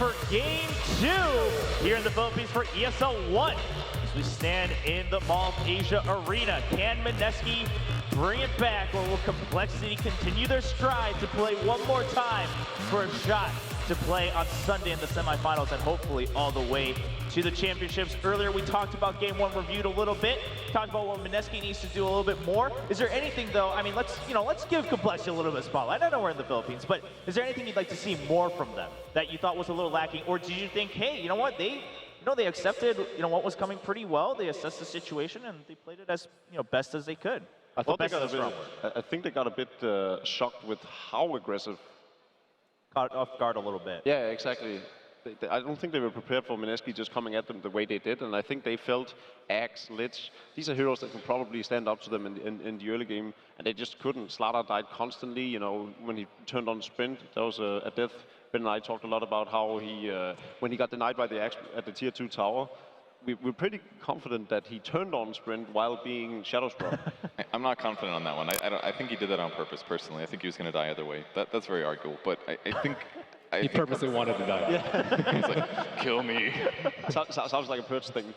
for Game 2 here in the Philippines for ESL One. As we stand in the Mall of Asia Arena, can Mineski bring it back, or will compLexity continue their stride to play one more time for a shot to play on Sunday in the semifinals and hopefully all the way to the championships? Earlier we talked about Game 1, reviewed a little bit, talked about what Mineski needs to do a little bit more. Is there anything though, I mean, let's give compLexity a little bit of spotlight. I know we're in the Philippines, but is there anything you'd like to see more from them that you thought was a little lacking, or did you think, hey, you know what, they accepted what was coming pretty well, they assessed the situation and they played it as best as they could? I think they got a bit shocked with how aggressive. Caught off guard a little bit. Yeah, exactly. I don't think they were prepared for Mineski just coming at them the way they did, and I think they felt Axe, Lich, these are heroes that can probably stand up to them in the early game, and they just couldn't. Slardar died constantly, when he turned on sprint, that was a death. Ben and I talked a lot about how he, when he got denied by the Axe at the tier 2 tower, we're pretty confident that he turned on sprint while being shadow struck. I'm not confident on that one. I think he did that on purpose, personally. I think he was going to die either way. That's very arguable, but I think... He purposely wanted to die. Yeah. He's like, kill me. Sounds like a Perch thing.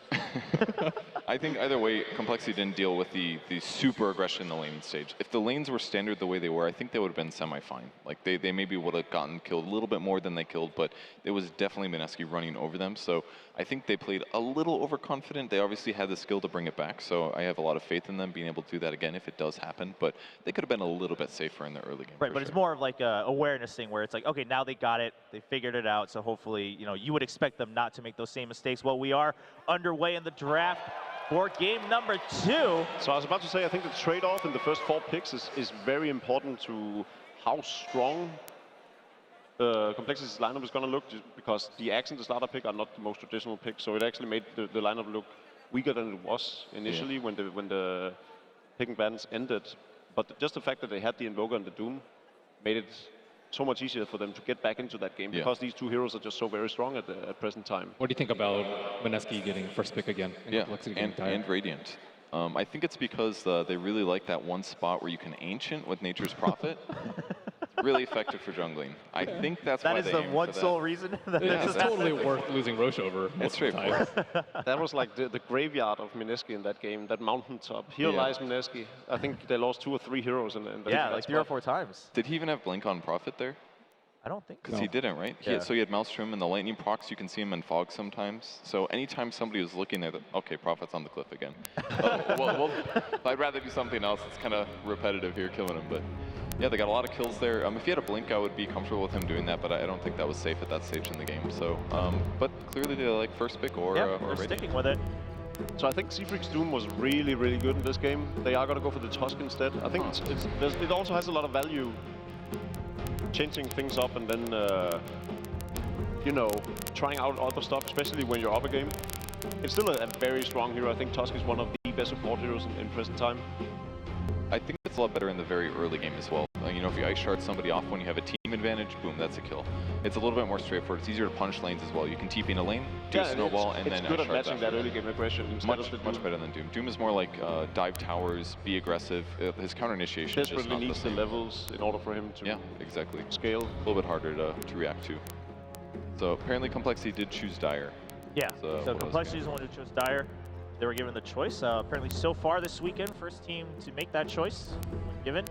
I think either way, compLexity didn't deal with the super aggression in the laning stage. If the lanes were standard the way they were, I think they would have been semi-fine. Like, they maybe would have gotten killed a little bit more than they killed, but it was definitely Mineski running over them. So I think they played a little overconfident. They obviously had the skill to bring it back, so I have a lot of faith in them being able to do that again if it does happen, but they could have been a little bit safer in the early game. Right, but it's more of like a awareness thing where it's like, okay, now they got it, they figured it out, so hopefully, you would expect them not to make those same mistakes. Well, we are underway in the draft for game number 2. So I was about to say, I think the trade-off in the first 4 picks is very important to how strong compLexity's lineup is going to look, because the Axe and the Slardar pick are not the most traditional picks, so it actually made the lineup look weaker than it was initially when the picking bans ended. But just the fact that they had the Invoker and the Doom made it so much easier for them to get back into that game, because these two heroes are just so very strong at the present time. What do you think about Mineski getting first pick again? And Radiant. I think it's because they really like that one spot where you can Ancient with Nature's Prophet. Really effective for jungling. I think that's why they That is the one sole reason. It's totally worth losing Roche over. It's straightforward. That was like the graveyard of Mineski in that game, that mountaintop. Here lies Mineski. I think they lost 2 or 3 heroes in that like 3 or 4 times. Did he even have Blink on Prophet there? I don't think so. Because he didn't, right? So he had Maelstrom and the Lightning procs. You can see him in Fog sometimes. So anytime somebody was looking at it, okay, Prophet's on the cliff again. well, I'd rather do something else. It's kind of repetitive here, killing him. But yeah, they got a lot of kills there. If he had a Blink, I would be comfortable with him doing that, but I don't think that was safe at that stage in the game. So, but clearly they like first pick or they're sticking with it. So I think Seafreak's Doom was really, really good in this game. They are going to go for the Tusk instead. I think it also has a lot of value, changing things up and then, trying out other stuff, especially when you're up a game. It's still a very strong hero. I think Tusk is one of the best support heroes in present time. I think it's a lot better in the very early game as well. If you ice shard somebody off when you have a team advantage, boom, that's a kill. It's a little bit more straightforward. It's easier to punch lanes as well. You can TP in a lane, do a snowball, and then it's good at matching that early game aggression. Much better than Doom. Doom is more like dive towers, be aggressive. His counter initiation is just not needs the levels in order for him to scale. A little bit harder to react to. So apparently compLexity did choose Dire. Yeah, so compLexity is the one who chose Dire. They were given the choice. Apparently so far this weekend, first team to make that choice when given.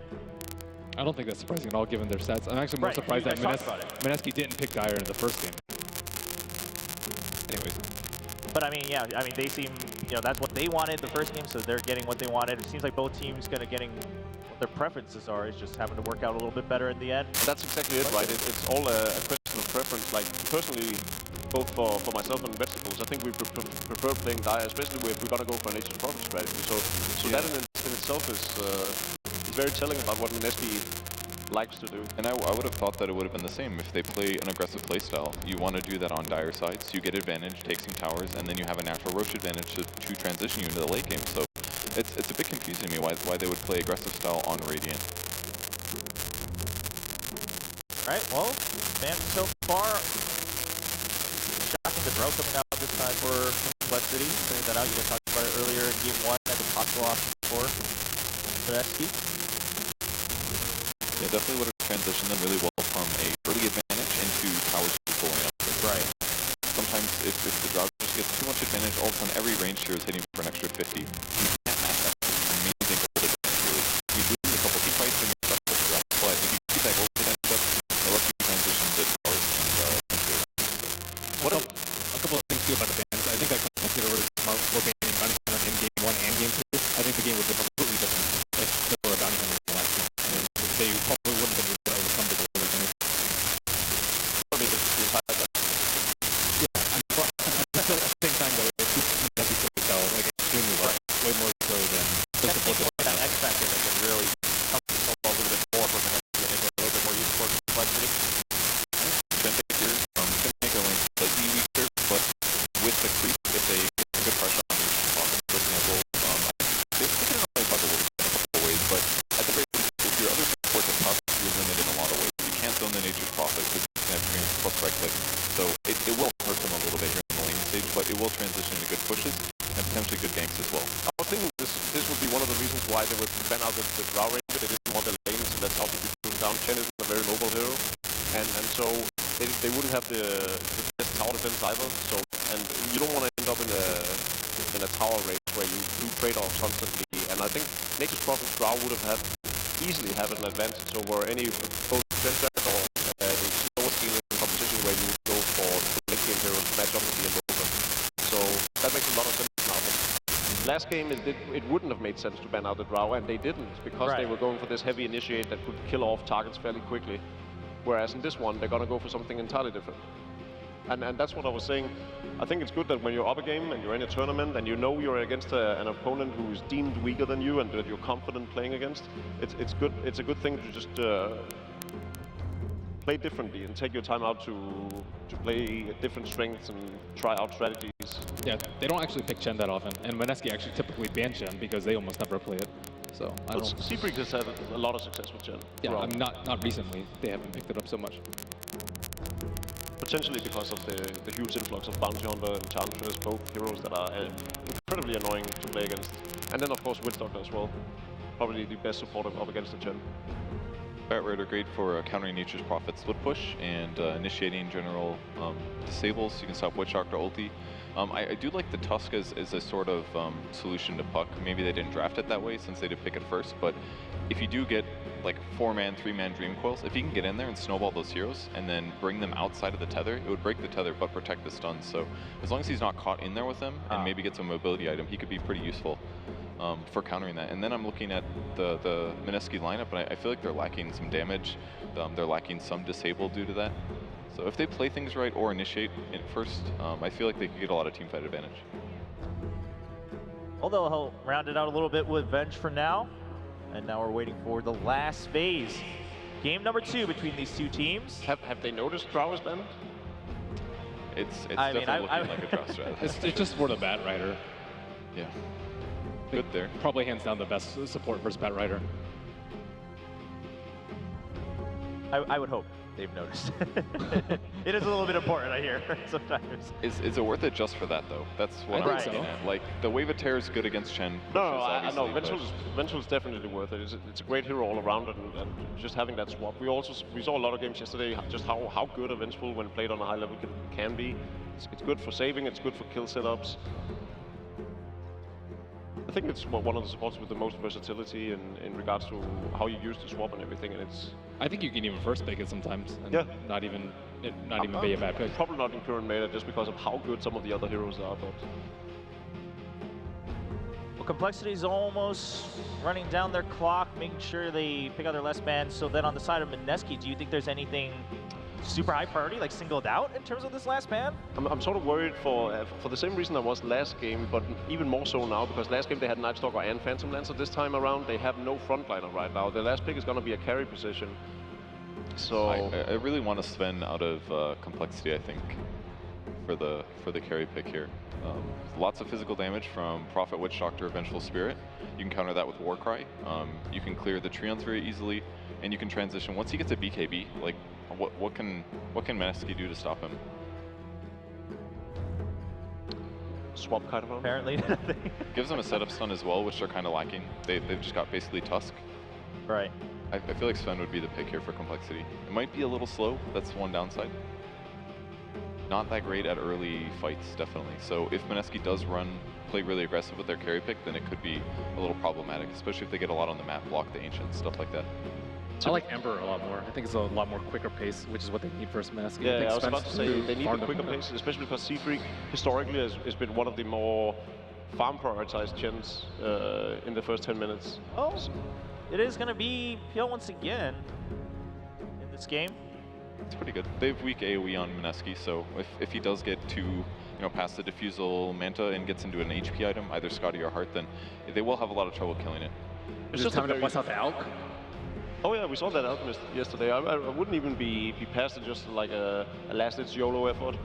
I don't think that's surprising at all, given their stats. I'm actually more surprised that Mineski didn't pick Dire in the first game. Anyways. But they seem, that's what they wanted the first game, so they're getting what they wanted. It seems like both teams kind of getting what their preferences are, is just having to work out a little bit better in the end. That's exactly it, right? It's all a question of preference. Like, personally, both for myself and Vegetables, I think we prefer playing Dire, especially if we're going to go for an Nature's Prophet strategy. So that in itself is very telling about what Mineski likes to do. And I would have thought that it would have been the same if they play an aggressive playstyle. You want to do that on Dire side, so you get advantage, take some towers, and then you have a natural Roche advantage to transition you into the late game. So it's a bit confusing to me why they would play aggressive style on Radiant. Right, well, fans so far, shocking the draw coming out this time for compLexity. Figuring that out, you guys talked about it earlier in game 1 as a possible option for Mineski. Yeah, definitely would have transitioned them really well from a early advantage into towers pulling up. Right. if the Drago just gets too much advantage, all of a sudden every range hero is hitting for an extra 50. You can't match that amazing gold advantage, really. You lose a couple team fights and you're stuck with the rest, but if you keep that gold advantage up, it lets you transition to towers and a couple of things too about the bans. I think that completely really smart for banning bounty hunter in game 1 and game 2. I think the game would be completely different if there were a bounty hunter in the last game. I mean, they probably wouldn't have been able to overcome the gold advantage. Yeah, at the same time though, it's Mineski could tell like extremely well, way more so than the support that X factor that can really help the snowball a little bit more for Mineski and make it a little bit more useful for complexity. Trend here can make a lane slightly weaker, but with the creep, if they get a good pressure on each pocket, for example, they can only talk a little bit in a couple of ways, but at the very least, if your other support that talks, you're limited in a lot of ways. You can't zone the Nature's Prophet because you can have experience plus right click, so it will hurt them a little bit here in the lane stage, but it will transition into good pushes and potentially good ganks as well. I think this would be one of the reasons why they would ban out the Drow range. They didn't want the lanes, and that's how they could put down. Chen isn't a very mobile hero, and so they wouldn't have the best tower defense either. So, and you don't want to end up in a tower race where you do trade-offs constantly. And I think Nature's Prophet Drow would have easily have an advantage over any both Chen or a slower scaling competition where you go for late game heroes to match up with the Invoker. So that makes a lot of sense now. Last game, it wouldn't have made sense to ban out the Drow, and they didn't, because they were going for this heavy initiate that could kill off targets fairly quickly. Whereas in this one, they're going to go for something entirely different. And that's what I was saying. I think it's good that when you're up a game and you're in a tournament and you know you're against an opponent who's deemed weaker than you and that you're confident playing against, it's good. It's a good thing to just play differently and take your time out to play different strengths and try out strategies. Yeah, they don't actually pick Chen that often, and Mineski actually typically ban Chen because they almost never play it. So I don't. Seabreak has had a lot of success with Chen. Yeah, I mean, not recently. They haven't picked it up so much. Potentially because of the huge influx of Bounty Hunter and Enchantress, both heroes that are incredibly annoying to play against. And then of course Witch Doctor as well. Probably the best support up against the Chen. Bat Raider great for countering Nature's Prophet split push and initiating general disables, so you can stop Witch Doctor ulti. I do like the Tusk as a sort of solution to Puck. Maybe they didn't draft it that way since they did pick it first, but if you do get like 4-man, 3-man Dream Coils, if you can get in there and snowball those heroes and then bring them outside of the tether, it would break the tether but protect the stuns. So as long as he's not caught in there with them and maybe gets a mobility item, he could be pretty useful for countering that. And then I'm looking at the Mineski lineup, and I feel like they're lacking some damage. They're lacking some disable due to that. So if they play things right or initiate it first, I feel like they could get a lot of teamfight advantage. Although he'll round it out a little bit with Venge for now. And now we're waiting for the last phase. Game number 2 between these two teams. Have they noticed Drow is banned? It's definitely looking like a draw strat. It's just for the Bat Rider. Yeah. Good there. Probably hands down the best support versus Bat Rider. I would hope they've noticed. It is a little bit important, I hear, sometimes. Is it worth it just for that, though? That's what I'm looking at. Like, the Wave of Terror is good against Chen. I know. Ventral's definitely worth it. It's a great hero all around, and just having that swap. We saw a lot of games yesterday, just how good a Vengeful when played on a high level can be. It's good for saving, it's good for kill setups. I think it's one of the supports with the most versatility in regards to how you use the swap and everything, and it's... I think you can even first pick it sometimes, and not even be a bad pick. Probably not in current meta, just because of how good some of the other heroes are, but... Well, complexity is almost running down their clock, making sure they pick out their last man. So then on the side of Mineski, do you think there's anything super high priority, like singled out in terms of this last man? I'm sort of worried for the same reason I was last game, but even more so now, because last game they had Night Stalker and Phantom Lancer. This time around, they have no frontliner right now. The last pick is going to be a carry position. So I really want to spend out of complexity, I think, for the carry pick here. Lots of physical damage from Prophet, Witch Doctor, Vengeful Spirit. You can counter that with Warcry. You can clear the Treants very easily, and you can transition. Once he gets a BKB, like, what can Mineski do to stop him? Swap kind of. Apparently nothing. Gives them a setup stun as well, which they're kind of lacking. They've just got basically Tusk. Right. I feel like Sven would be the pick here for complexity. It might be a little slow. That's one downside. not that great at early fights, definitely. So if Mineski does play really aggressive with their carry pick, then it could be a little problematic, especially if they get a lot on the map, block the Ancients, stuff like that. I like Ember a lot more. I think it's a lot more quicker pace, which is what they need versus Mineski. Yeah, I was about to say they need a quicker pace, especially because Seafreak historically has been one of the more farm prioritized gens in the first 10 minutes. Oh, it is going to be PL once again in this game. It's pretty good. They have weak AoE on Mineski, so if he does get to past the Diffusal Manta and gets into an HP item, either Scotty or Heart, then they will have a lot of trouble killing it. It's just time to bust out the Alk. Oh yeah, we saw that Alchemist yesterday. I wouldn't even be past it just like a last-ditch YOLO effort.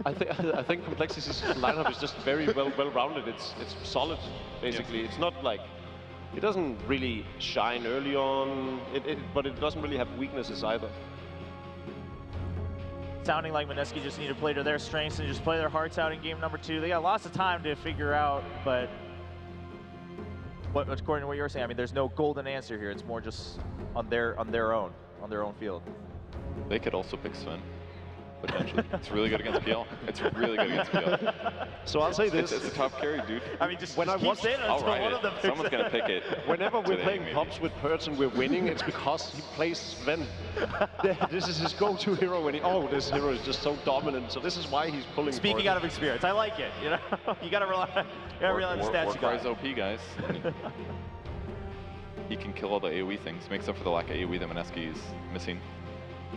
I think compLexity's lineup is just very well-rounded. It's solid, basically. It's not like it doesn't really shine early on, but it doesn't really have weaknesses either. Sounding like Mineski just need to play to their strengths and just play their hearts out in game number 2. They got lots of time to figure out, but according to what you were saying, I mean, there's no golden answer here. It's more just on their own field. They could also pick Sven, potentially. It's really good against PL. It's really good against PL. So I'll say this. It's a top carry, dude. I mean, just when I keep watch, saying it until one of them picks Someone's going to pick it. Whenever we're today, playing maybe. Pops with Perch and we're winning, it's because he plays Sven. This is his go-to hero when this hero is just so dominant. So this is why he's pulling. Speaking out of experience, I like it. You got to rely on the stats you got. Warcry's OP, guys. He can kill all the AoE things, makes up for the lack of AoE that Mineski is missing.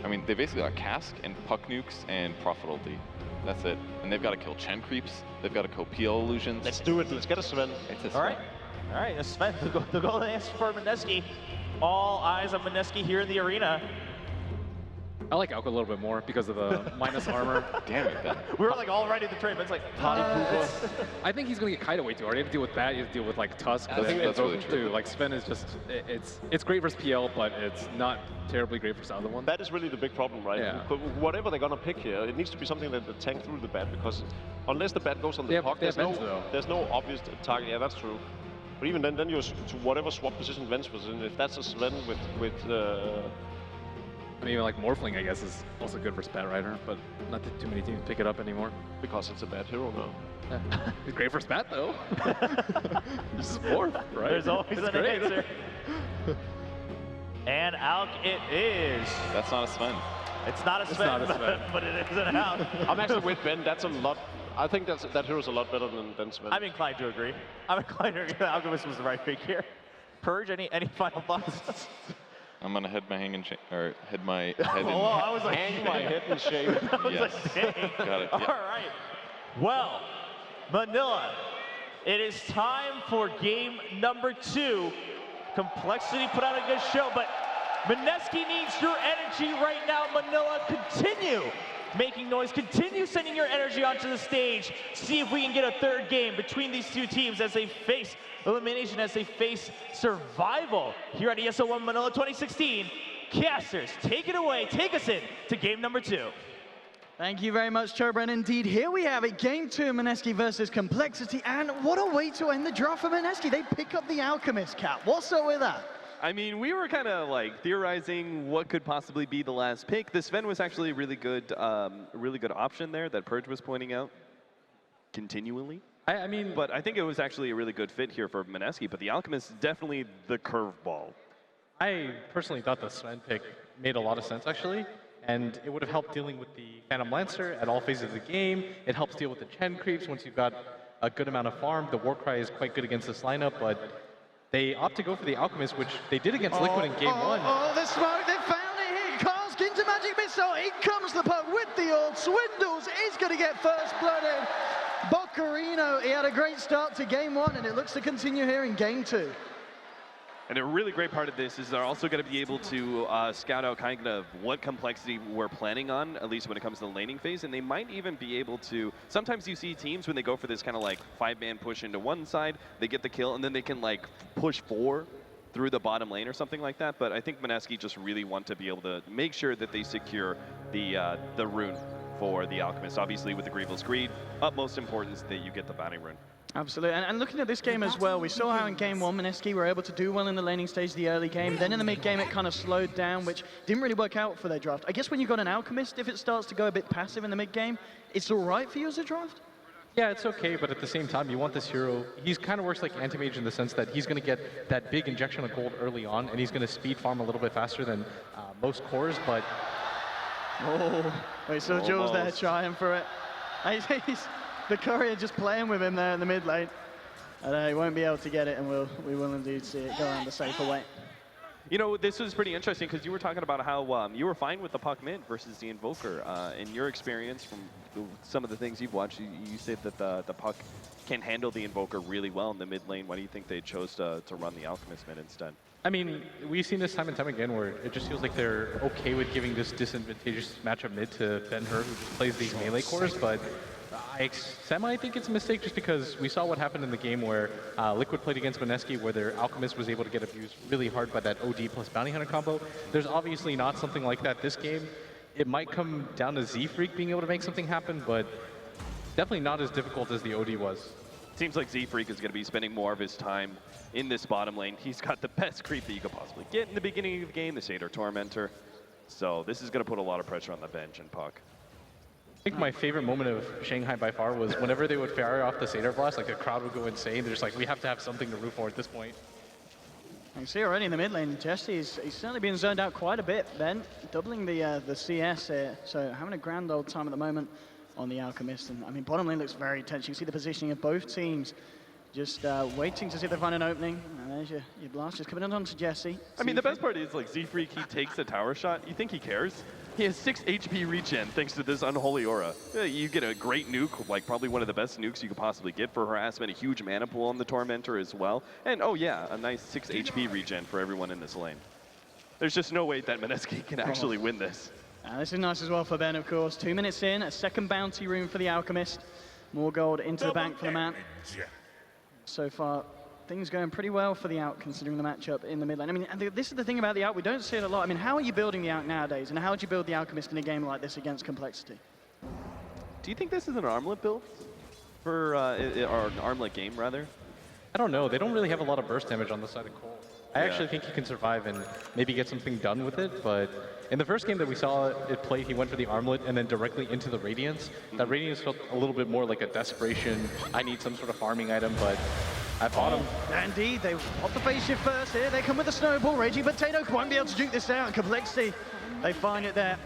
I mean, they basically got Cask and Puck Nukes and Prophet Ulti. That's it. And they've got to kill Chen Creeps. They've got to kill PL Illusions. Let's do it. Let's get a Sven. It's a Sven. All right, Sven, the golden answer for Mineski. All eyes on Mineski here in the arena. I like Alk a little bit more because of the minus armor. Damn it, Ben. We were like all ready to trade, but it's like, I think he's going to get Kite away too hard. You have to deal with that, you have to deal with like Tusk. I think that's really true. Like Sven is just, it's great versus PL, but it's not terribly great for some other one. That is really the big problem, right? Yeah. Whatever they're gonna pick here, it needs to be something that the tank through the bat, because unless the bat goes on the puck, there's no obvious target. Yeah, that's true. But even then you're to whatever swap position Venge was in. If that's a Sven with I mean, like Morphling, I guess, is also good for Spat Rider, but not that too many teams pick it up anymore. because it's a bad hero now. Yeah. He's great for Spat, though. He's just Morph, right? There's always an answer. And Alk it is. That's not a Sven. It's not a Sven, but it is an Alk. I'm actually with Ben. That's a lot. I think that hero's a lot better than Sven. I'm inclined to agree. Alchemist was the right pick here. Purge, any final thoughts? I'm gonna head my head in. Oh, I was like, hang my head in shame. I was Yes. like, dang. Got it. All Yeah. right. Well, Manila, it is time for game number 2. compLexity put out a good show, but Mineski needs your energy right now. Manila, continue making noise. Continue sending your energy onto the stage. See if we can get a third game between these two teams as they face elimination, as they face survival here at ESL One Manila 2016. Casters, take it away. Take us in to game number 2. Thank you very much, Chobran. Indeed, here we have it, game 2, Mineski versus compLexity, and what a way to end the draft for Mineski. They pick up the Alchemist, Cap. What's up with that? I mean, we were kind of like theorizing what could possibly be the last pick. The Sven was actually a really good option there that Purge was pointing out continually. I mean, But I think it was actually a really good fit here for Mineski. But the Alchemist is definitely the curveball. I personally thought the Sven pick made a lot of sense, actually. And it would have helped dealing with the Phantom Lancer at all phases of the game. It helps deal with the Chen creeps once you've got a good amount of farm. The Warcry is quite good against this lineup, but they opt to go for the Alchemist, which they did against Liquid in game 1. Oh, the smoke, they found it here. Carl's into Magic Missile. In comes the puck with the ult. Swindles is going to get first blooded. Boccarino, he had a great start to game 1, and it looks to continue here in game 2. And a really great part of this is they're also going to be able to scout out kind of what compLexity we're planning on, at least when it comes to the laning phase. And they might even be able to, sometimes you see teams when they go for this kind of like 5-man push into one side, they get the kill, and then they can like push 4 through the bottom lane or something like that. But I think Mineski just really want to be able to make sure that they secure the rune for the Alchemist. Obviously with the Grievel's Greed, utmost importance that you get the bounty rune. Absolutely, and looking at this game as well, we saw how in game one, Mineski were able to do well in the laning stage, the early game. Then in the mid game, it kind of slowed down, which didn't really work out for their draft. I guess when you've got an Alchemist, if it starts to go a bit passive in the mid game, it's all right for you as a draft? Yeah, it's okay, but at the same time, you want this hero. He's kind of works like Anti-Mage in the sense that he's going to get that big injection of gold early on, and he's going to speed farm a little bit faster than most cores, but... Oh, we saw Jules there trying for it. The courier just playing with him there in the mid lane. He won't be able to get it, and we will indeed see it go around the safer way. You know, this was pretty interesting because you were talking about how you were fine with the puck mid versus the Invoker. In your experience from some of the things you've watched, you said that the puck can handle the Invoker really well in the mid lane. Why do you think they chose to run the Alchemist mid instead? I mean, we've seen this time and time again where it just feels like they're okay with giving this disadvantageous matchup mid to Ben-Hur, who just plays these melee cores, but I think it's a mistake just because we saw what happened in the game where Liquid played against Mineski, where their Alchemist was able to get abused really hard by that OD plus Bounty Hunter combo. There's obviously not something like that this game. It might come down to Z-Freak being able to make something happen, but definitely not as difficult as the OD was. Seems like Z-Freak is going to be spending more of his time in this bottom lane. He's got the best creep that you could possibly get in the beginning of the game, the Satyr Tormentor. So this is going to put a lot of pressure on the bench and puck. I think my favorite moment of Shanghai by far was whenever they would fire off the Satyr Blast, like the crowd would go insane. They're just like, we have to have something to root for at this point. You can see already in the mid lane, Jesse, he's certainly been zoned out quite a bit, Ben, doubling the CS here. So having a grand old time at the moment on the Alchemist. And I mean, bottom lane looks very tense. You can see the positioning of both teams. Just waiting to see if they find an opening. And there's your blast just coming on to Jesse. I mean, the best part is, like, Z-Freak, he takes a tower shot. You think he cares? He has 6 HP regen thanks to this Unholy Aura. You get a great nuke, like probably one of the best nukes you could possibly get for harassment, a huge mana pool on the Tormentor as well. And, oh yeah, a nice 6 HP regen for everyone in this lane. There's just no way that Mineski can actually win this. This is nice as well for Ben, of course. 2 minutes in, a second bounty room for the Alchemist. More gold into the bank for the man. So far, things going pretty well for the Out, considering the matchup in the mid lane. I mean, and this is the thing about the Out, we don't see it a lot. I mean, how are you building the Out nowadays, and how would you build the Alchemist in a game like this against compLexity? Do you think this is an armlet build? Or an armlet game, rather? I don't know. They don't really have a lot of burst damage on the side of Cole. I actually think he can survive and maybe get something done with it, but in the first game that we saw it played, he went for the armlet and then directly into the Radiance. That Radiance felt a little bit more like a desperation, I need some sort of farming item, but I fought him. Indeed, they pop the phase shift first here. They come with the snowball. Raging Potato won't be able to duke this out. compLexity, they find it there.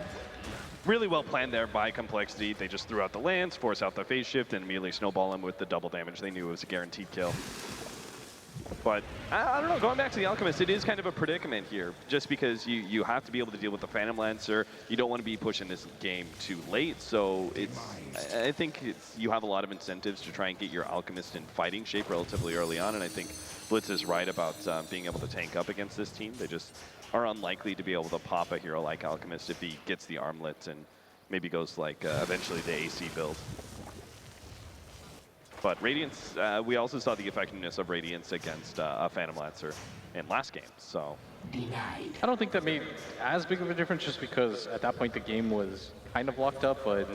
Really well planned there by compLexity. They just threw out the lance, force out the phase shift, and immediately snowball him with the double damage. They knew it was a guaranteed kill. But I don't know, going back to the Alchemist, it is kind of a predicament here, just because you have to be able to deal with the Phantom Lancer. You don't want to be pushing this game too late, so I think you have a lot of incentives to try and get your Alchemist in fighting shape relatively early on, and I think Blitz is right about being able to tank up against this team. They just are unlikely to be able to pop a hero like Alchemist if he gets the armlet and maybe goes like eventually the AC build. But Radiance, we also saw the effectiveness of Radiance against a Phantom Lancer in last game, so. I don't think that made as big of a difference just because at that point the game was kind of locked up, but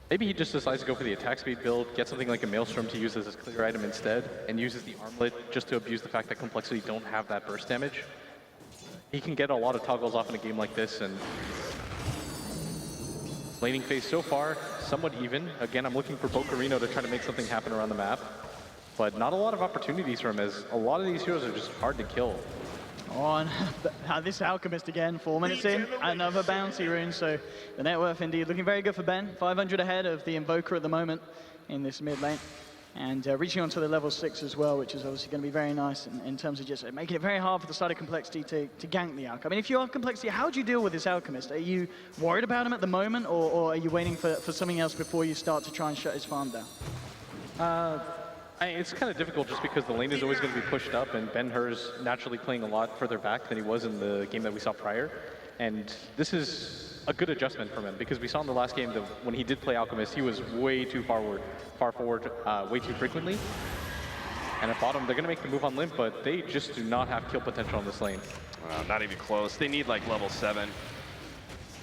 maybe he just decides to go for the attack speed build, get something like a Maelstrom to use as his clear item instead, and uses the armlet just to abuse the fact that compLexity don't have that burst damage. He can get a lot of toggles off in a game like this, and laning phase so far, somewhat even. Again, I'm looking for Bocarino to try to make something happen around the map, but not a lot of opportunities for him as a lot of these heroes are just hard to kill. On this Alchemist again, 4 minutes in, another bounty rune, so the net worth indeed looking very good for Ben. 500 ahead of the Invoker at the moment in this mid lane. And reaching onto the level 6 as well, which is obviously going to be very nice in terms of just making it very hard for the side of compLexity to gank the Alchemist. I mean, if you are compLexity, how do you deal with this Alchemist? Are you worried about him at the moment, or are you waiting for something else before you start to try and shut his farm down? It's kind of difficult just because the lane is always going to be pushed up, and Ben-Hur's naturally playing a lot further back than he was in the game that we saw prior. And this is a good adjustment from him because we saw in the last game that when he did play Alchemist, he was way too far forward, way too frequently. And at bottom, they're going to make the move on Limp, but they just do not have kill potential on this lane. Not even close. They need like level 7.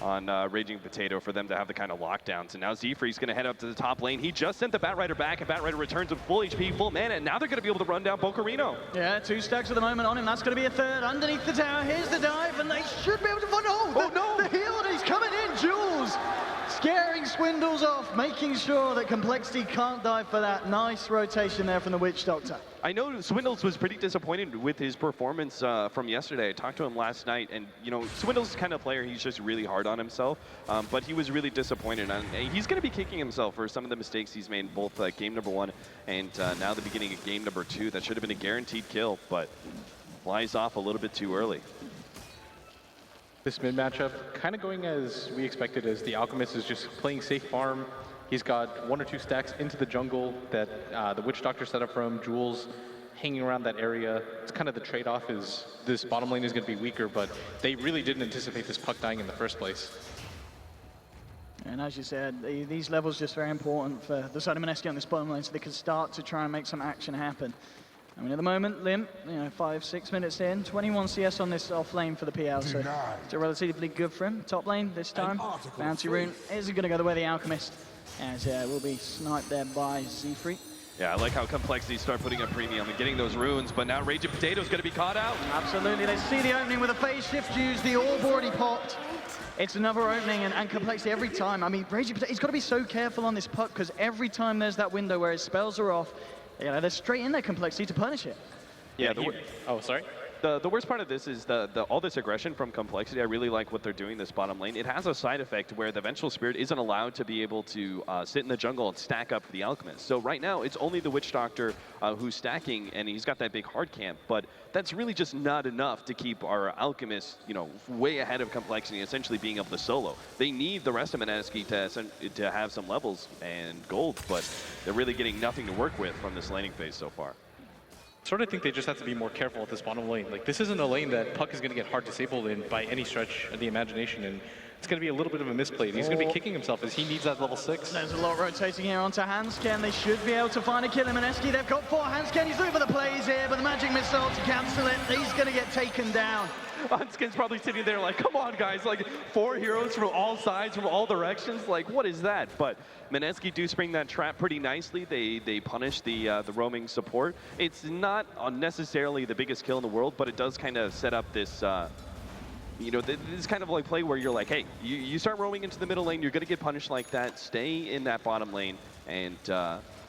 on Raging Potato for them to have the kind of lockdowns. And now Zfree's going to head up to the top lane. He just sent the Batrider back, and Batrider returns with full HP, full mana, and now they're going to be able to run down Bocarino. Yeah, 2 stacks at the moment on him. That's going to be a third underneath the tower. Here's the dive, and they should be able to find. Oh no! The heal, and he's coming in. Jules scaring Swindles off, making sure that compLexity can't dive for that. Nice rotation there from the Witch Doctor. I know Swindles was pretty disappointed with his performance from yesterday. I talked to him last night, and you know, Swindles' kind of player, he's just really hard on himself, but he was really disappointed. And he's going to be kicking himself for some of the mistakes he's made in both game number 1 and now the beginning of game number 2. That should have been a guaranteed kill, but flies off a little bit too early. This mid matchup kind of going as we expected, as the Alchemist is just playing safe farm. He's got 1 or 2 stacks into the jungle that the Witch Doctor set up for him. Jules hanging around that area. It's kind of the trade-off is this bottom lane is going to be weaker, but they really didn't anticipate this puck dying in the first place. And as you said, these levels just very important for the side of Mineski on this bottom lane, so they can start to try and make some action happen. I mean, at the moment, Limp, 5-6 minutes in, 21 CS on this off lane for the PL, so it's relatively good for him. Top lane this time, Bounty Rune isn't going to go the way of the Alchemist, as will be sniped there by Zfree. Yeah, I like how compLexity start putting a premium and getting those runes, but now Raging Potato's going to be caught out. Absolutely, they see the opening with a phase shift use, the orb already popped. It's another opening, and compLexity every time. I mean, Raging Potato, he's got to be so careful on this puck, because every time there's that window where his spells are off, they're straight in there, compLexity, to punish it. Yeah, oh, sorry? The worst part of this is all this aggression from compLexity. I really like what they're doing this bottom lane. It has a side effect where the Vengeful Spirit isn't allowed to be able to sit in the jungle and stack up the Alchemist. So right now, it's only the Witch Doctor who's stacking, and he's got that big hard camp, but that's really just not enough to keep our Alchemist, way ahead of compLexity, essentially being able to solo. They need the rest of Mineski to have some levels and gold, but they're really getting nothing to work with from this laning phase so far. Sort of think they just have to be more careful at this bottom lane. Like, this isn't a lane that puck is going to get hard disabled in by any stretch of the imagination, and it's going to be a little bit of a misplay. And he's going to be kicking himself as he needs that level 6. There's a lot rotating here onto Hansken. They should be able to find a kill in Mineski. They've got 4 Hansken. He's looking for the plays here, but the magic missile to cancel it. He's going to get taken down. Hansken's probably sitting there like, come on, guys, like 4 heroes from all sides, from all directions. Like, what is that? But Mineski do spring that trap pretty nicely. They punish the roaming support. It's not necessarily the biggest kill in the world, but it does kind of set up this, this kind of like play where you're like, hey, you start roaming into the middle lane, you're going to get punished like that. Stay in that bottom lane and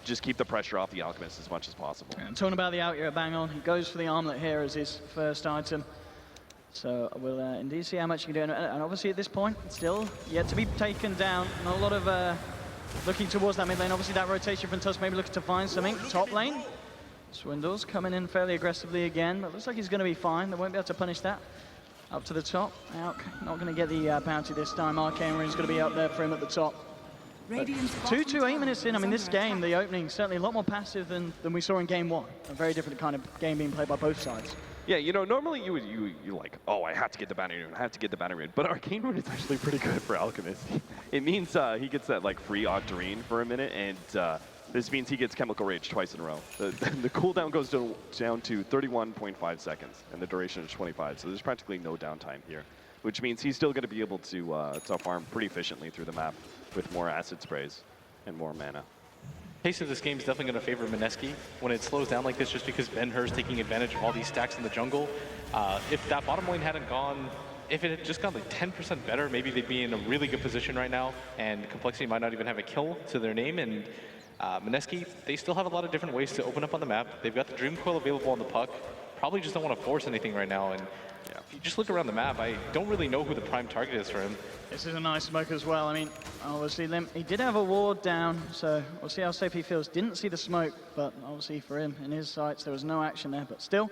just keep the pressure off the Alchemist as much as possible. And talking about the out here, bang on. He goes for the armlet here as his first item. So we'll indeed see how much he can do. And obviously at this point, still yet to be taken down. Not a lot of looking towards that mid lane. Obviously that rotation from Tusk maybe looking to find something. Top lane, Swindles coming in fairly aggressively again, but looks like he's going to be fine. They won't be able to punish that. Up to the top. Not going to get the bounty this time. Arcane Rune's going to be up there for him at the top. 2 to 8 minutes in, I mean, this game, the opening, certainly a lot more passive than we saw in game 1. A very different kind of game being played by both sides. Yeah, normally you're like, oh, I have to get the Bounty Rune, I have to get the Bounty Rune. But Arcane Rune is actually pretty good for Alchemist. It means he gets that like free Octarine for a minute, and this means he gets Chemical Rage twice in a row. The cooldown goes down to 31.5 seconds, and the duration is 25, so there's practically no downtime here, which means he's still going to be able to farm pretty efficiently through the map with more acid sprays and more mana. Pace of this game is definitely going to favor Mineski when it slows down like this, just because Ben-Hur's taking advantage of all these stacks in the jungle. If that bottom lane hadn't gone, if it had just gone like 10% better, maybe they'd be in a really good position right now, and compLexity might not even have a kill to their name. And Mineski, they still have a lot of different ways to open up on the map. They've got the Dream Coil available on the puck. Probably just don't want to force anything right now. And if you just look around the map, I don't really know who the prime target is for him. This is a nice smoke as well. I mean, obviously, Limp, he did have a ward down, so we'll see how safe he feels. Didn't see the smoke, but obviously for him, in his sights, there was no action there. But still,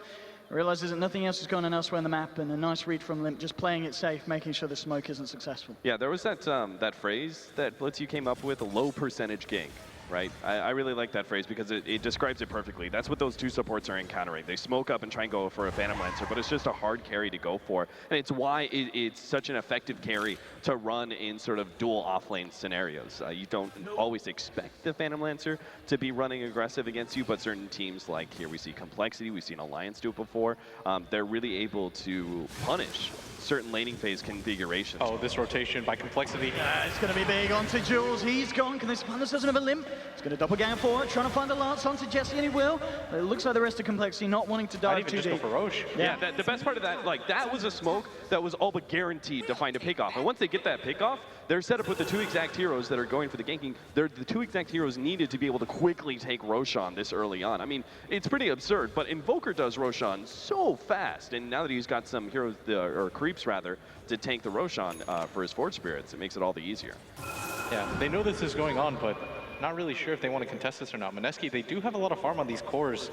realizes that nothing else is going on elsewhere on the map, and a nice read from Limp, just playing it safe, making sure the smoke isn't successful. Yeah, there was that phrase that Blitz you came up with, a low percentage gank. Right? I really like that phrase because it describes it perfectly. That's what those two supports are encountering. They smoke up and try and go for a Phantom Lancer, but it's just a hard carry to go for. And it's why it's such an effective carry to run in sort of dual offlane scenarios. You don't always expect the Phantom Lancer to be running aggressive against you, but certain teams, like here we see compLexity, we've seen Alliance do it before, they're really able to punish certain laning phase configurations. Oh, this rotation by complexity. It's going to be big onto Jules. He's gone. Can this Palace doesn't have a limp? It's going to doppelganger forward, trying to find the lance onto Jesse, and he will. But it looks like the rest of complexity not wanting to dive Might even too just deep. go for Roche. Yeah, the best part of that, like, that was a smoke that was all but guaranteed to find a pickoff. And once they get that pickoff, they're set up with the two exact heroes that are going for the ganking. They're the two exact heroes needed to be able to quickly take Roshan this early on. I mean, it's pretty absurd, but Invoker does Roshan so fast, and now that he's got some heroes, or creeps rather, to tank the Roshan for his Forge Spirits, it makes it all the easier. Yeah, they know this is going on, but not really sure if they want to contest this or not. Mineski, they do have a lot of farm on these cores.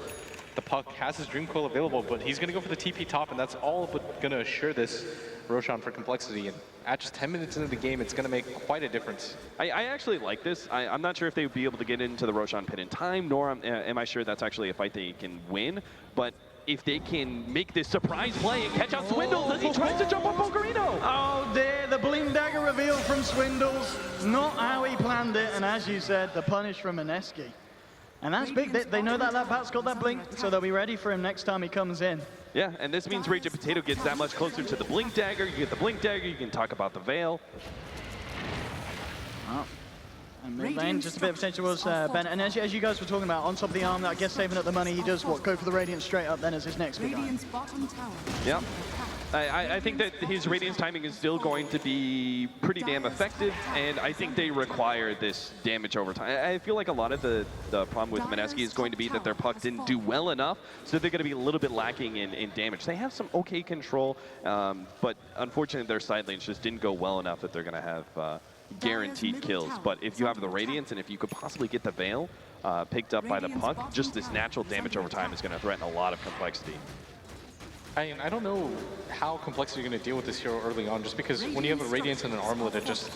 The Puck has his Dream Coil available, but he's going to go for the TP top, and that's all but going to assure this Roshan for complexity. And at just 10 minutes into the game, it's going to make quite a difference. I actually like this. I'm not sure if they would be able to get into the Roshan pit in time, nor am I sure that's actually a fight they can win. But if they can make this surprise play and catch out Swindles as he tries to jump on Pokerino. Oh dear, the Blink Dagger reveal from Swindles. Not how he planned it, and as you said, the punish from Mineski. And that's big. They know that Bat's got that blink, so they'll be ready for him next time he comes in. Yeah, and this means Raging Potato gets that much closer to the Blink Dagger. You get the Blink Dagger, you can talk about the Veil. Oh. And mid lane, just a bit of potential was Ben. And as you guys were talking about, on top of the arm, I guess saving up the money, he does what? Go for the Radiant straight up then as his next big item. Yeah. I think that his Radiance timing is still going to be pretty damn effective, and I think they require this damage over time. I feel like a lot of the problem with Mineski is going to be that their Puck didn't do well enough, so they're going to be a little bit lacking in damage. They have some okay control, but unfortunately their side lanes just didn't go well enough that they're going to have guaranteed kills. But if you have the Radiance, and if you could possibly get the Veil picked up by the Puck, just this natural damage over time is going to threaten a lot of complexity. I don't know how complexity are going to deal with this hero early on, just because when you have a Radiance and an Armlet at just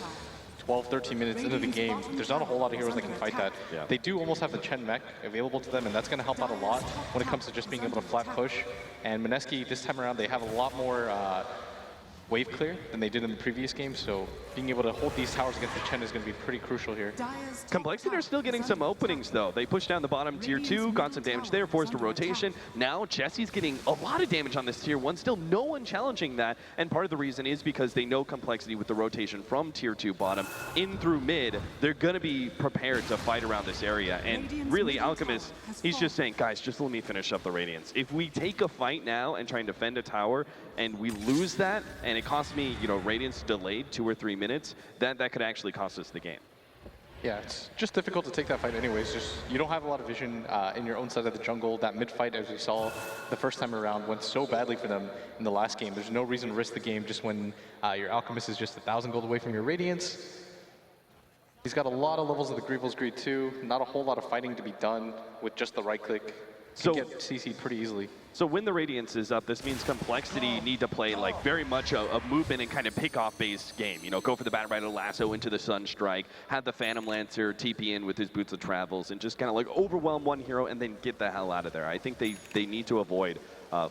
12, 13 minutes into the game, there's not a whole lot of heroes that can fight that. Yeah. They do almost have the Chen mech available to them, and that's going to help out a lot when it comes to just being able to flat push. And Mineski, this time around, they have a lot more wave clear than they did in the previous game, so being able to hold these towers against the Chen is going to be pretty crucial here. Complexity are still getting some openings, though. They pushed down the bottom tier 2, got some damage there, forced a rotation. Now Jesse's getting a lot of damage on this tier 1, still no one challenging that, and part of the reason is because they know Complexity with the rotation from tier 2 bottom in through mid, they're going to be prepared to fight around this area. And really, Alchemist, he's just saying, guys, just let me finish up the Radiance. If we take a fight now and try and defend a tower, and we lose that, and it costs me, you know, Radiance delayed 2 or 3 minutes, that could actually cost us the game. Yeah, it's just difficult to take that fight anyways. Just you don't have a lot of vision in your own side of the jungle. That mid fight, as we saw the first time around, went so badly for them in the last game. There's no reason to risk the game just when your Alchemist is just 1,000 gold away from your Radiance. He's got a lot of levels of the Grievel's Greed too. Not a whole lot of fighting to be done with just the right click. So get CC'd pretty easily. So when the Radiance is up, this means Complexity need to play like very much a movement and kind of pick-off based game. You know, go for the Battle Rider lasso into the Sunstrike, have the Phantom Lancer TP in with his Boots of Travels, and just kind of like overwhelm one hero and then get the hell out of there. I think they need to avoid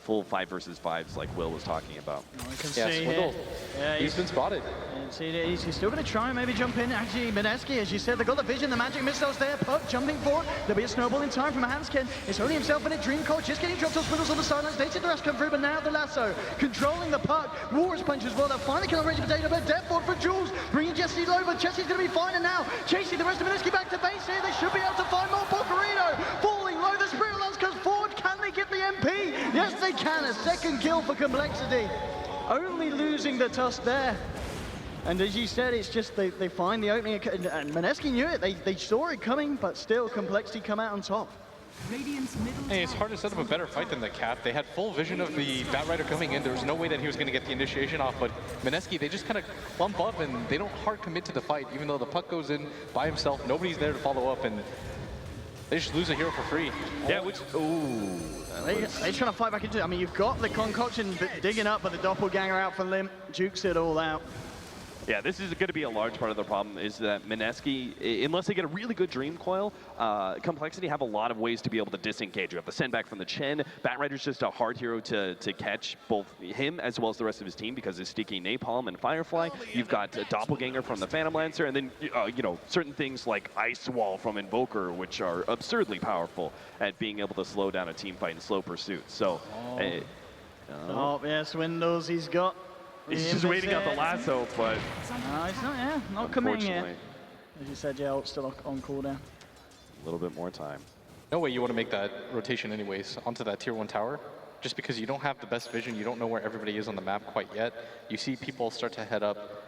full 5 versus 5s like Will was talking about. We can Yeah, see Swindle. here. He's been spotted. See, he's still going to try and maybe jump in. Actually, Mineski, as you said, they've got the vision, the magic missiles there. Puck jumping forward. There'll be a snowball in time from Hanskin. It's only himself in a Dream Cold, just getting dropped on Swindles on the sidelines. They see the rush come through, but now the lasso controlling the Puck. Walrus punch as well. They'll finally kill Raging Potato, but death board for Jules, bringing Jesse low, but Jesse's going to be fine. And now chasing the rest of Mineski back to base here. They should be able to find more. Pokerino falling low. The Spirit Lance comes forward. Can they get the MP? Yes, they can. A second kill for Complexity. Only losing the tusk there. And as you said, it's just they find the opening, and Mineski knew it. They saw it coming, but still, Complexity come out on top. Hey, it's hard to set up a better fight than the Cap. They had full vision of the Bat Rider coming in. There was no way that he was going to get the initiation off, but Mineski, they just kind of clump up, and they don't hard commit to the fight, even though the Puck goes in by himself. Nobody's there to follow up, and they just lose a hero for free. Yeah, which, ooh. They're trying to fight back into it. I mean, you've got the concoction digging up, but the doppelganger out for limp, jukes it all out. Yeah, this is going to be a large part of the problem, is that Mineski, unless they get a really good Dream Coil, Complexity have a lot of ways to be able to disengage. You have the send back from the Chen. Bat Rider's just a hard hero to catch, both him as well as the rest of his team, because of Sticky Napalm and Firefly. You've got Doppelganger from the Phantom Lancer, and then, you know, certain things like Ice Wall from Invoker, which are absurdly powerful at being able to slow down a team fight in slow pursuit. So, Oh, yeah, Swindles, he's got He's just waiting out the lasso, but No, he's not, not committing it. unfortunately, As you said, yeah, ult's still on cooldown. a little bit more time. No way you want to make that rotation anyways onto that tier 1 tower. Just because you don't have the best vision, you don't know where everybody is on the map quite yet. You see people start to head up.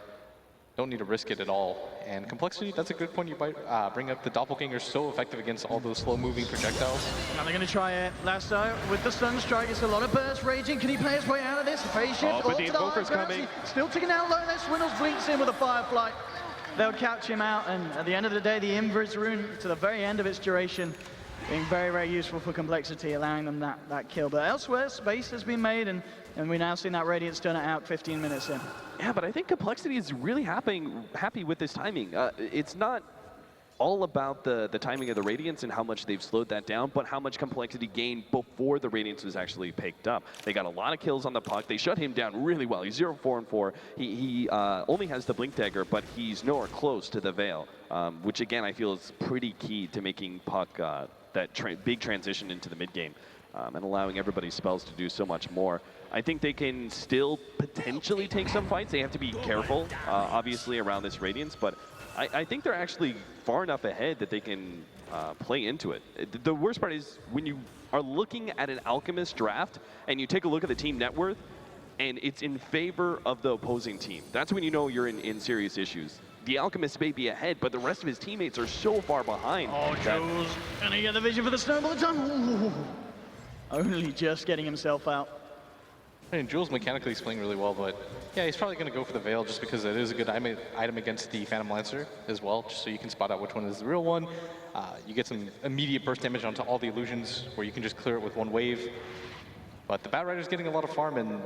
Don't need to risk it at all. And complexity, that's a good point you bring up. The doppelganger is so effective against all those slow-moving projectiles. Now they're going to try it. Lasso with the stun strike. It's a lot of burst raging. Can he play his way out of this? Phase shift. But the invoker's coming. Still ticking down low there. Swindles blinks in with a firefly. They'll catch him out. And at the end of the day, the Invis rune to the very end of its duration being very, very useful for complexity, allowing them that kill. But elsewhere, space has been made, and we're now seeing that Radiant stun it out 15 minutes in. Yeah, but I think complexity is really happy with this timing. It's not all about the timing of the Radiance and how much they've slowed that down, but how much complexity gained before the Radiance was actually picked up. They got a lot of kills on the puck. They shut him down really well. He's 0-4-4. He only has the Blink Dagger, but he's nowhere close to the Veil, which again I feel is pretty key to making puck that big transition into the mid game. And allowing everybody's spells to do so much more. I think they can still potentially take some fights. They have to be careful, obviously, around this Radiance, but I think they're actually far enough ahead that they can play into it. The worst part is when you are looking at an Alchemist draft and you take a look at the team net worth and it's in favor of the opposing team. That's when you know you're in serious issues. The Alchemist may be ahead, but the rest of his teammates are so far behind. Oh, Jules, and he get the vision for the snowball time. Only just getting himself out. I mean, Jules mechanically is playing really well, but yeah, he's probably going to go for the Veil just because it is a good item against the Phantom Lancer as well, just so you can spot out which one is the real one. You get some immediate burst damage onto all the illusions where you can just clear it with one wave. But the Bat Rider's getting a lot of farm, and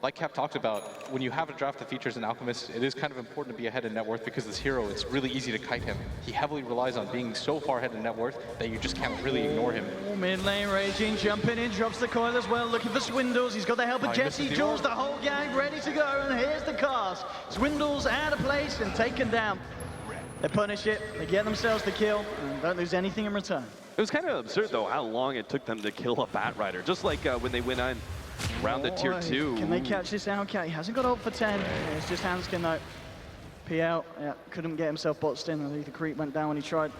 like Cap talked about, when you have a draft that features an Alchemist, it is kind of important to be ahead in net worth because this hero, it's really easy to kite him. He heavily relies on being so far ahead in net worth that you just can't really ignore him. Oh, mid lane raging, jumping in, drops the coil as well, looking for Swindles. He's got the help of Jesse, Jules, the whole gang ready to go, and here's the cast. Swindles out of place and taken down. They punish it, they get themselves the kill, and don't lose anything in return. It was kind of absurd, though, how long it took them to kill a Bat Rider. Just like when they went on around the tier 2. Can they catch this Outcat? He hasn't got ult for 10. It's just Hanskin though. PL, yeah, couldn't get himself boxed in. I think the creep went down when he tried.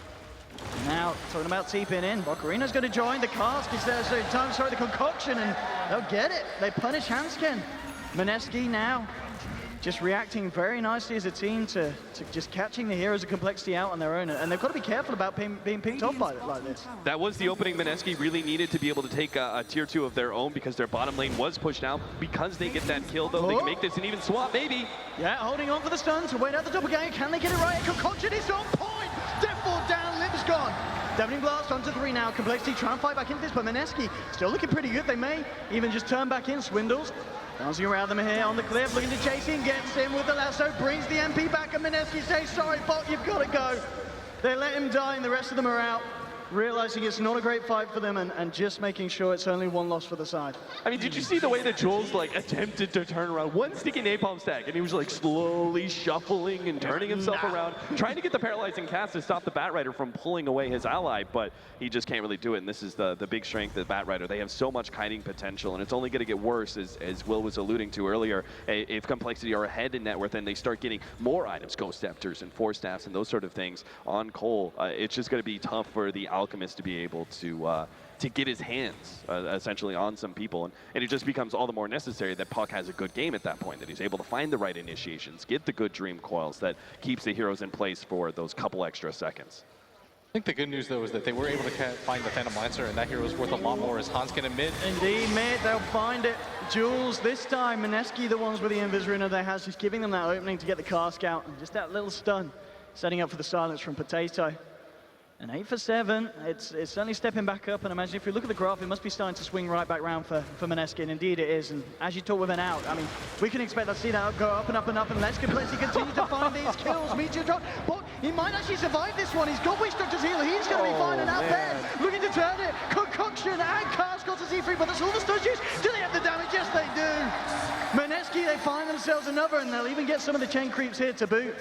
Now, talking about TPing in, Bocarino's going to join. The cask is there, so time to start the concoction, and they'll get it. They punish Hanskin. Mineski now just reacting very nicely as a team to just catching the heroes of complexity out on their own, and they've got to be careful about being picked off by it like this. That was the opening Mineski really needed to be able to take a tier 2 of their own because their bottom lane was pushed out. Because they get that kill, though, they can make this an even swap, maybe. Yeah, holding on for the stun to wait out the doppelganger. Can they get it right? Concoction is on point. Deathfall down, Limp's gone. Deafening Blast onto 3 now. Complexity trying to fight back into this, but Mineski still looking pretty good. They may even just turn back in. Swindles bouncing around them here on the cliff, looking to chase him, gets him with the lasso, brings the MP back, and Mineski says, sorry, bot, you've got to go. They let him die, and the rest of them are out, realizing it's not a great fight for them, and just making sure it's only one loss for the side. I mean, did you see the way that Jules attempted to turn around? One sticky napalm stack, and he was slowly shuffling and turning himself around, trying to get the paralyzing cast to stop the Bat Rider from pulling away his ally, but he just can't really do it, and this is the big strength of the Bat Rider. They have so much kiting potential, and it's only going to get worse, as Will was alluding to earlier. If Complexity are ahead in net worth and they start getting more items, Ghost Scepters and Force Staffs and those sort of things on Cole, it's just going to be tough for the Alchemist to be able to get his hands essentially on some people, and it just becomes all the more necessary that Puck has a good game at that point, that he's able to find the right initiations, get the good dream coils that keeps the heroes in place for those couple extra seconds. I think the good news, though, is that they were able to find the Phantom Lancer, and that hero is worth a lot more as Hanskin in mid. Indeed, mid, they'll find it. Jules, this time, Mineski, the ones with the Invis Rune they has, just giving them that opening to get the cask out, and just that little stun, setting up for the silence from Potato. And 8 for 7, it's certainly stepping back up, and imagine if you look at the graph, it must be starting to swing right back round for Mineski, and indeed it is. And as you talk with an out, I mean, we can expect to see that go up and up and up, and let's completely continue to find these kills. Meteor drop, but he might actually survive this one. He's got Witch Doctor's heal, he's going to be fine, and out there, looking to turn it. Concoction and Cast got to Z3, but that's all the stun juice. Do they have the damage? Yes, they do. Mineski, they find themselves another, and they'll even get some of the chain creeps here to boot.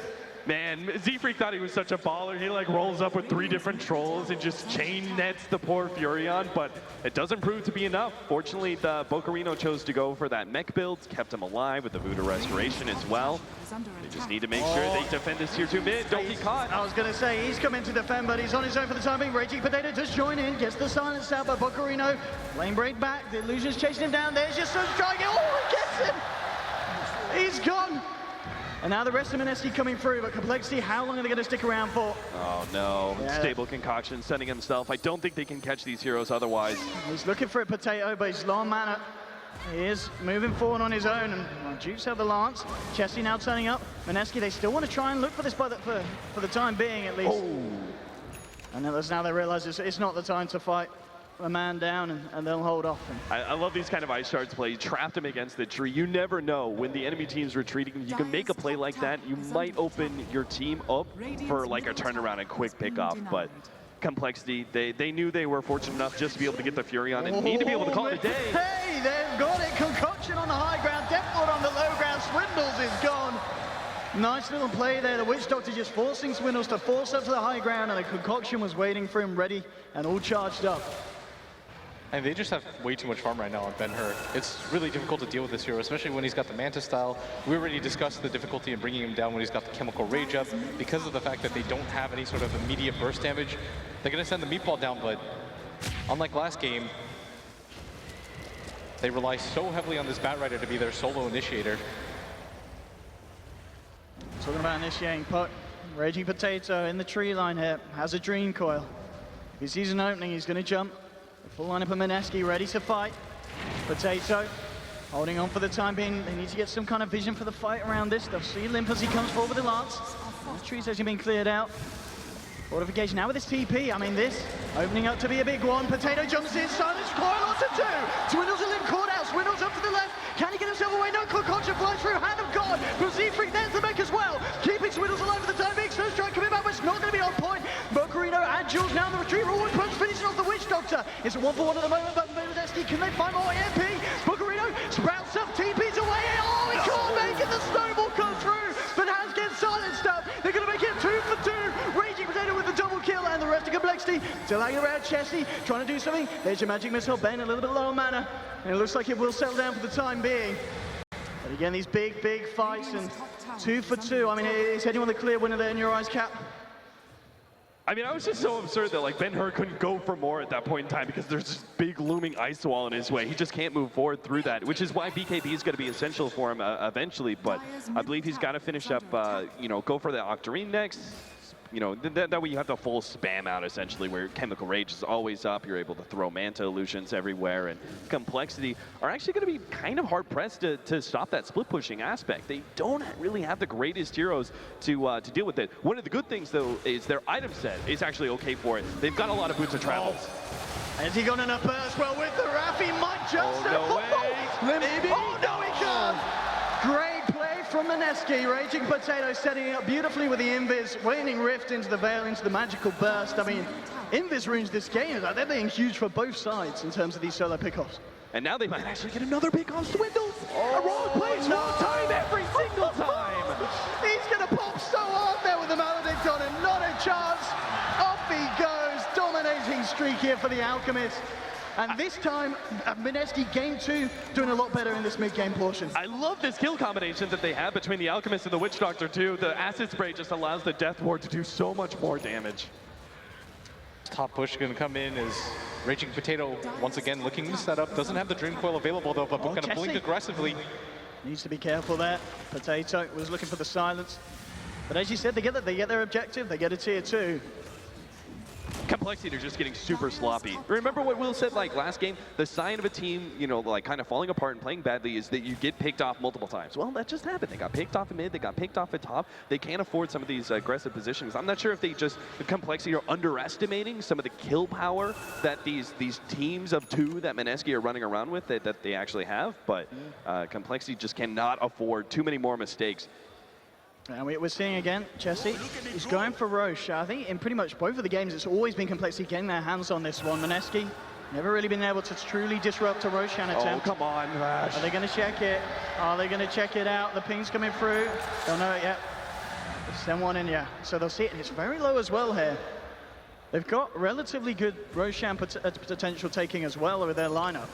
Man, Z-Freak thought he was such a baller. He like rolls up with 3 different trolls and just chain nets the poor Furion, but it doesn't prove to be enough. Fortunately, the Bocarino chose to go for that mech build, kept him alive with the Voodoo Restoration as well. They just need to make sure they defend this tier 2 mid. Don't get caught. I was going to say, he's coming to defend, but he's on his own for the time being. Raging Potato does join in, gets the silence out by Bocarino. Lane break back, the Illusion's chasing him down. There's just so trying it. Oh, he gets him! He's gone! And now the rest of Mineski coming through, but compLexity, how long are they going to stick around for? Oh no, Yeah. Stable Concoction sending himself. I don't think they can catch these heroes otherwise. He's looking for a Potato, but he's low on mana. He is moving forward on his own, and well, Dukes have the lance. Chessie now turning up. Mineski, they still want to try and look for this for the time being, at least. Oh. And now they realize it's not the time to fight a man down, and they'll hold off. I love these kind of ice shards plays. Trapped him against the tree. You never know when the enemy team's retreating. You can make a play like that. You might open your team up for like a turnaround and quick pickoff, but compLexity, they knew they were fortunate enough just to be able to get the Fury on and need to be able to call it a day. Hey, they've got it. Concoction on the high ground, Deathwood on the low ground. Swindles is gone. Nice little play there. The Witch Doctor just forcing Swindles to force up to the high ground, and the Concoction was waiting for him ready and all charged up. And they just have way too much farm right now on Ben-Hur. It's really difficult to deal with this hero, especially when he's got the Manta style. We already discussed the difficulty in bringing him down when he's got the Chemical Rage up. Because of the fact that they don't have any sort of immediate burst damage, they're going to send the Meatball down, but unlike last game, they rely so heavily on this Batrider to be their solo initiator. Talking about initiating puck. Raging Potato in the tree line here, has a Dream Coil. If he sees an opening, he's going to jump. Full lineup of Mineski ready to fight. Potato holding on for the time being. They need to get some kind of vision for the fight around this. They'll see Limp as he comes forward with the lance. The tree's actually been cleared out. Fortification now with his TP. I mean, this opening up to be a big one. Potato jumps in, silence coil onto 2. Swindles a Limp caught out. Swindles up to the left. Can he get himself away? No, Concoction flies through. Hand of God from Z-Freak. There's the mech as well. Keeping Swindles alive for the time being. Snow Strike coming back, but it's not going to be on point. Bocarino and Jules now in the retreat. Forward punch finishing off the Witch Doctor. It's a 1-for-1 at the moment, but Mineski, can they find more EMP? Bocarino sprouts up, TP's away. Oh, he can't make it. The snowball comes through, but Hans gets silenced up. They're going to make it 2 for 2. Raging Potato with the double kill, and the rest of compLexity still hanging around. Chessie trying to do something. There's your magic missile. Ben a little bit low on mana, and it looks like it will settle down for the time being. But again, these big fights, and 2 for 2. I mean, is anyone the clear winner there in your eyes, Cap? I mean, I was just so absurd that like Ben-Hur couldn't go for more at that point in time because there's this big looming ice wall in his way. He just can't move forward through that, which is why BKB is going to be essential for him eventually. But I believe he's got to finish up, you know, go for the Octarine next. You know, that way you have the full spam out essentially, where Chemical Rage is always up. You're able to throw Manta illusions everywhere, and compLexity are actually going to be kind of hard pressed to stop that split pushing aspect. They don't really have the greatest heroes to deal with it. One of the good things though is their item set is actually okay for it. They've got a lot of boots of travel. Has he got enough burst? Well, with the Raph, he might just. Oh, no way. Maybe. Oh no, he can't. Great play from Mineski. Raging Potato setting it up beautifully with the Invis, waning Rift into the Veil, into the magical burst. I mean, Invis ruins this game. They're being huge for both sides in terms of these solo pickoffs. And now they might actually get another pick on Swindles. A wrong place, wrong time every single time. He's going to pop so hard there with the Maledict on him. Not a chance. Off he goes. Dominating streak here for the Alchemist. And this time, Mineski, game 2, doing a lot better in this mid-game portion. I love this kill combination that they have between the Alchemist and the Witch Doctor too. The Acid Spray just allows the Death Ward to do so much more damage. Top push going to come in is Raging Potato once again looking to set up. Doesn't have the Dream Coil available though, but going to blink aggressively. Needs to be careful there. Potato was looking for the silence. But as you said, they get their objective. They get a tier 2. compLexity are just getting super sloppy. Remember what Will said like last game? The sign of a team, you know, like kind of falling apart and playing badly is that you get picked off multiple times. Well, that just happened. They got picked off at mid, they got picked off at top. They can't afford some of these aggressive positions. I'm not sure if the compLexity are underestimating some of the kill power that these teams of 2 that Mineski are running around with that they actually have, but compLexity just cannot afford too many more mistakes. And we're seeing again, Chessie is going for Roche. I think in pretty much both of the games, it's always been compLexity getting their hands on this one. Mineski Never really been able to truly disrupt a Roshan attempt. Oh, come on, Rash. Are they going to check it? Are they going to check it out? The ping's coming through. Don't know it yet. Send one in, yeah. So they'll see it, and it's very low as well here. They've got relatively good Roshan potential taking as well with their lineup.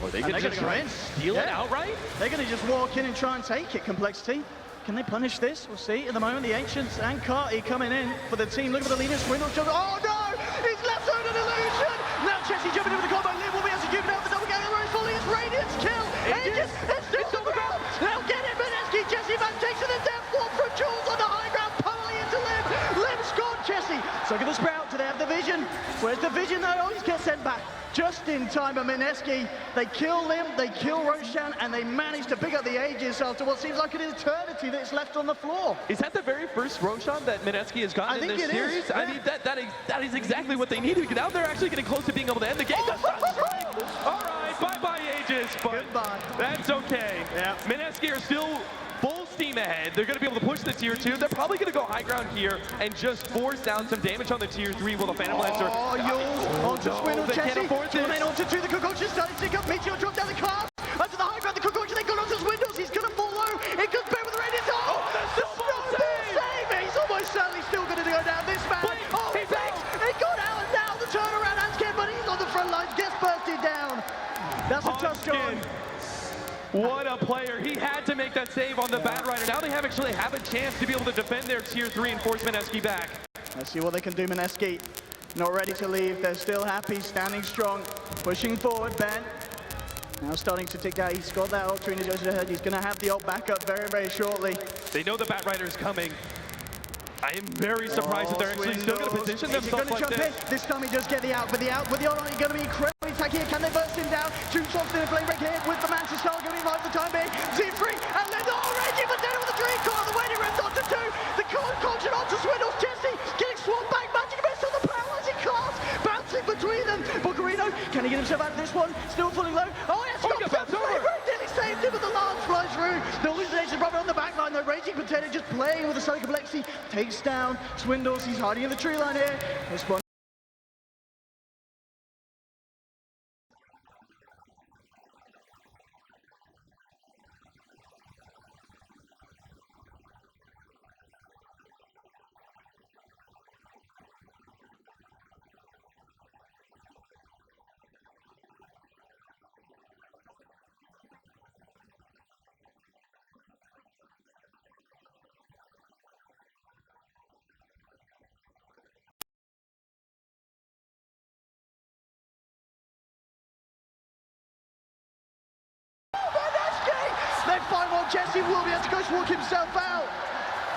Or they could just try and steal it outright? They're going to just walk in and try and take it, compLexity. Can they punish this? We'll see. At the moment, the Ancients and Carty coming in for the team. Look at the leader, Swindle. Oh no! He's left zone an illusion! Now Chessie jumping over the combo. Lim will be executed out the double game. Rose fully. It's Radiant's kill. Aegis, it's still on the ground. They'll get it. Mineski, Chessie man takes it in depth. One from Jules on the high ground. Pulling into Lim. Lim scored Chessie. So look at the Sprout. Do they have the vision? Where's the vision though? Oh, he's gets sent back. Just in time of Mineski. They kill Lim, they kill Roshan, and they manage to pick up the Aegis after what seems like an eternity that's left on the floor. Is that the very first Roshan that Mineski has gotten in this series? Yeah. I mean, that is exactly what they needed. Now they're actually getting close to being able to end the game. All right, bye-bye Aegis, but goodbye. That's okay. Yeah. Mineski are still full steam ahead. They're going to be able to push the tier 2. They're probably going to go high ground here and just force down some damage on the tier 3 while the Phantom Lancer... Oh, Yules onto Swindle, they can't Chessie. afford this. Remain onto 2, the Concussion starting to tick up. Meteor dropped down the car. Onto the high ground, the Concussion, they got onto Swindles. He's going to fall low. It comes back with the Radiant. Oh, the snowball save! He's almost certainly still going to go down. This man. Wait, oh, he's out. It got out and now the turnaround. Anskin, but he's on the front lines. Gets bursted down. That's a tough score. What a player. He had to make that save on the Bat Rider. Now they actually have a chance to be able to defend their tier 3 and force Mineski back. Let's see what they can do. Mineski not ready to leave. They're still happy, standing strong, pushing forward. Ben now starting to tick out. He's got that ultra in his head. He's going to have the ult back up very, very shortly. They know the Bat Rider is coming. I am very surprised that they're actually still going to position themselves like this. This time he does get the out, but the ult is going to be incredibly tacky. Can they burst him down? Two shots in a flame break here with the Mantis Star going live for the time being. Z3 and Linda already, but then with the dream core, the way he ripped onto 2. The Conjure onto Swindles. Chessie getting swamped back. Magic Mist on the paralyzing class. Bouncing between them. Buccarino, can he get himself out of this one? Still fully low. Oh, yes, he got over. Nearly saved him with the large flies through. The hallucination brother on the back line. The Raging Potato just playing with the Sonic compLexity. Takes down Swindles. He's hiding in the tree line here. This one. They find one. Chessie will be able to go walk himself out.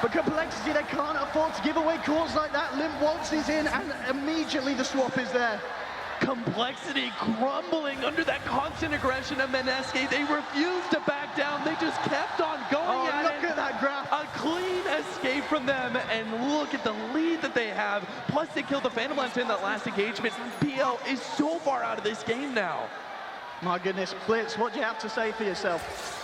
But compLexity, they can't afford to give away calls like that. Limp waltzes in, and immediately the swap is there. compLexity crumbling under that constant aggression of Mineski. They refused to back down. They just kept on going at it. Look at that graph. A clean escape from them, and look at the lead that they have. Plus, they killed the Phantom Lancer in that last engagement. PL is so far out of this game now. My goodness, Blitz, what do you have to say for yourself?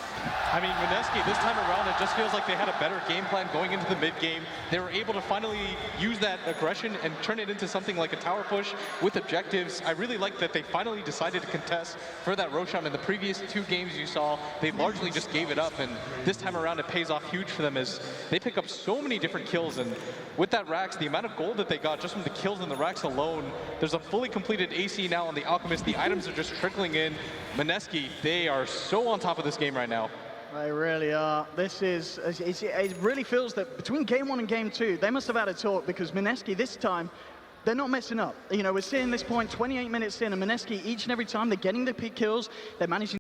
I mean, Mineski, this time around, it just feels like they had a better game plan going into the mid-game. They were able to finally use that aggression and turn it into something like a tower push with objectives. I really like that they finally decided to contest for that Roshan. In the previous 2 games you saw, they largely just gave it up, and this time around it pays off huge for them as they pick up so many different kills. And with that Rax, the amount of gold that they got just from the kills in the Rax alone, there's a fully completed AC now on the Alchemist. The items are just trickling in. Mineski, they are so on top of this game right now. They really are. This is, it really feels that between game 1 and game 2, they must have had a talk, because Mineski this time, they're not messing up. You know, we're seeing this point 28 minutes in, and Mineski, each and every time, they're getting the peak kills, they're managing.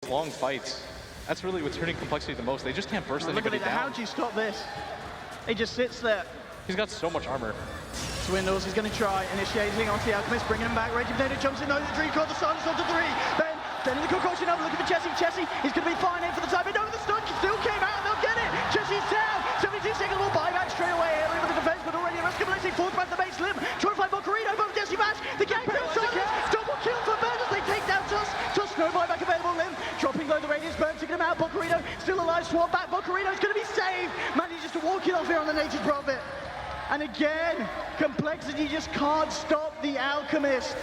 Long fights. That's really what's hurting compLexity the most. They just can't burst anybody down. How do you stop this? He just sits there. He's got so much armor. Swindles is going to try initiating onto the Alchemist, bringing him back. Raging Potato jumps in, though, the Dream Core, the silence onto 3. Ben in the concoction over, looking for Chessie. Chessie, he's going to be fine in for the time. But no, the stun still came out, and they'll get it. Chessie's down. 72 seconds, will buy back straight away. Here with the defense, but already Rescue Blazing, fourth back the base limb. Trying to find Bocarino, but Jesse Bash. The gang kills double kill for Ben as they take down Tusk. Tusk, no buyback available. Limb dropping low the radius, Burn taking him out. Bocarino still alive, swap back. Bocarino's going to be saved. Manages to walk it off here on the Nature's Prophet. And again, compLexity just can't stop the Alchemist.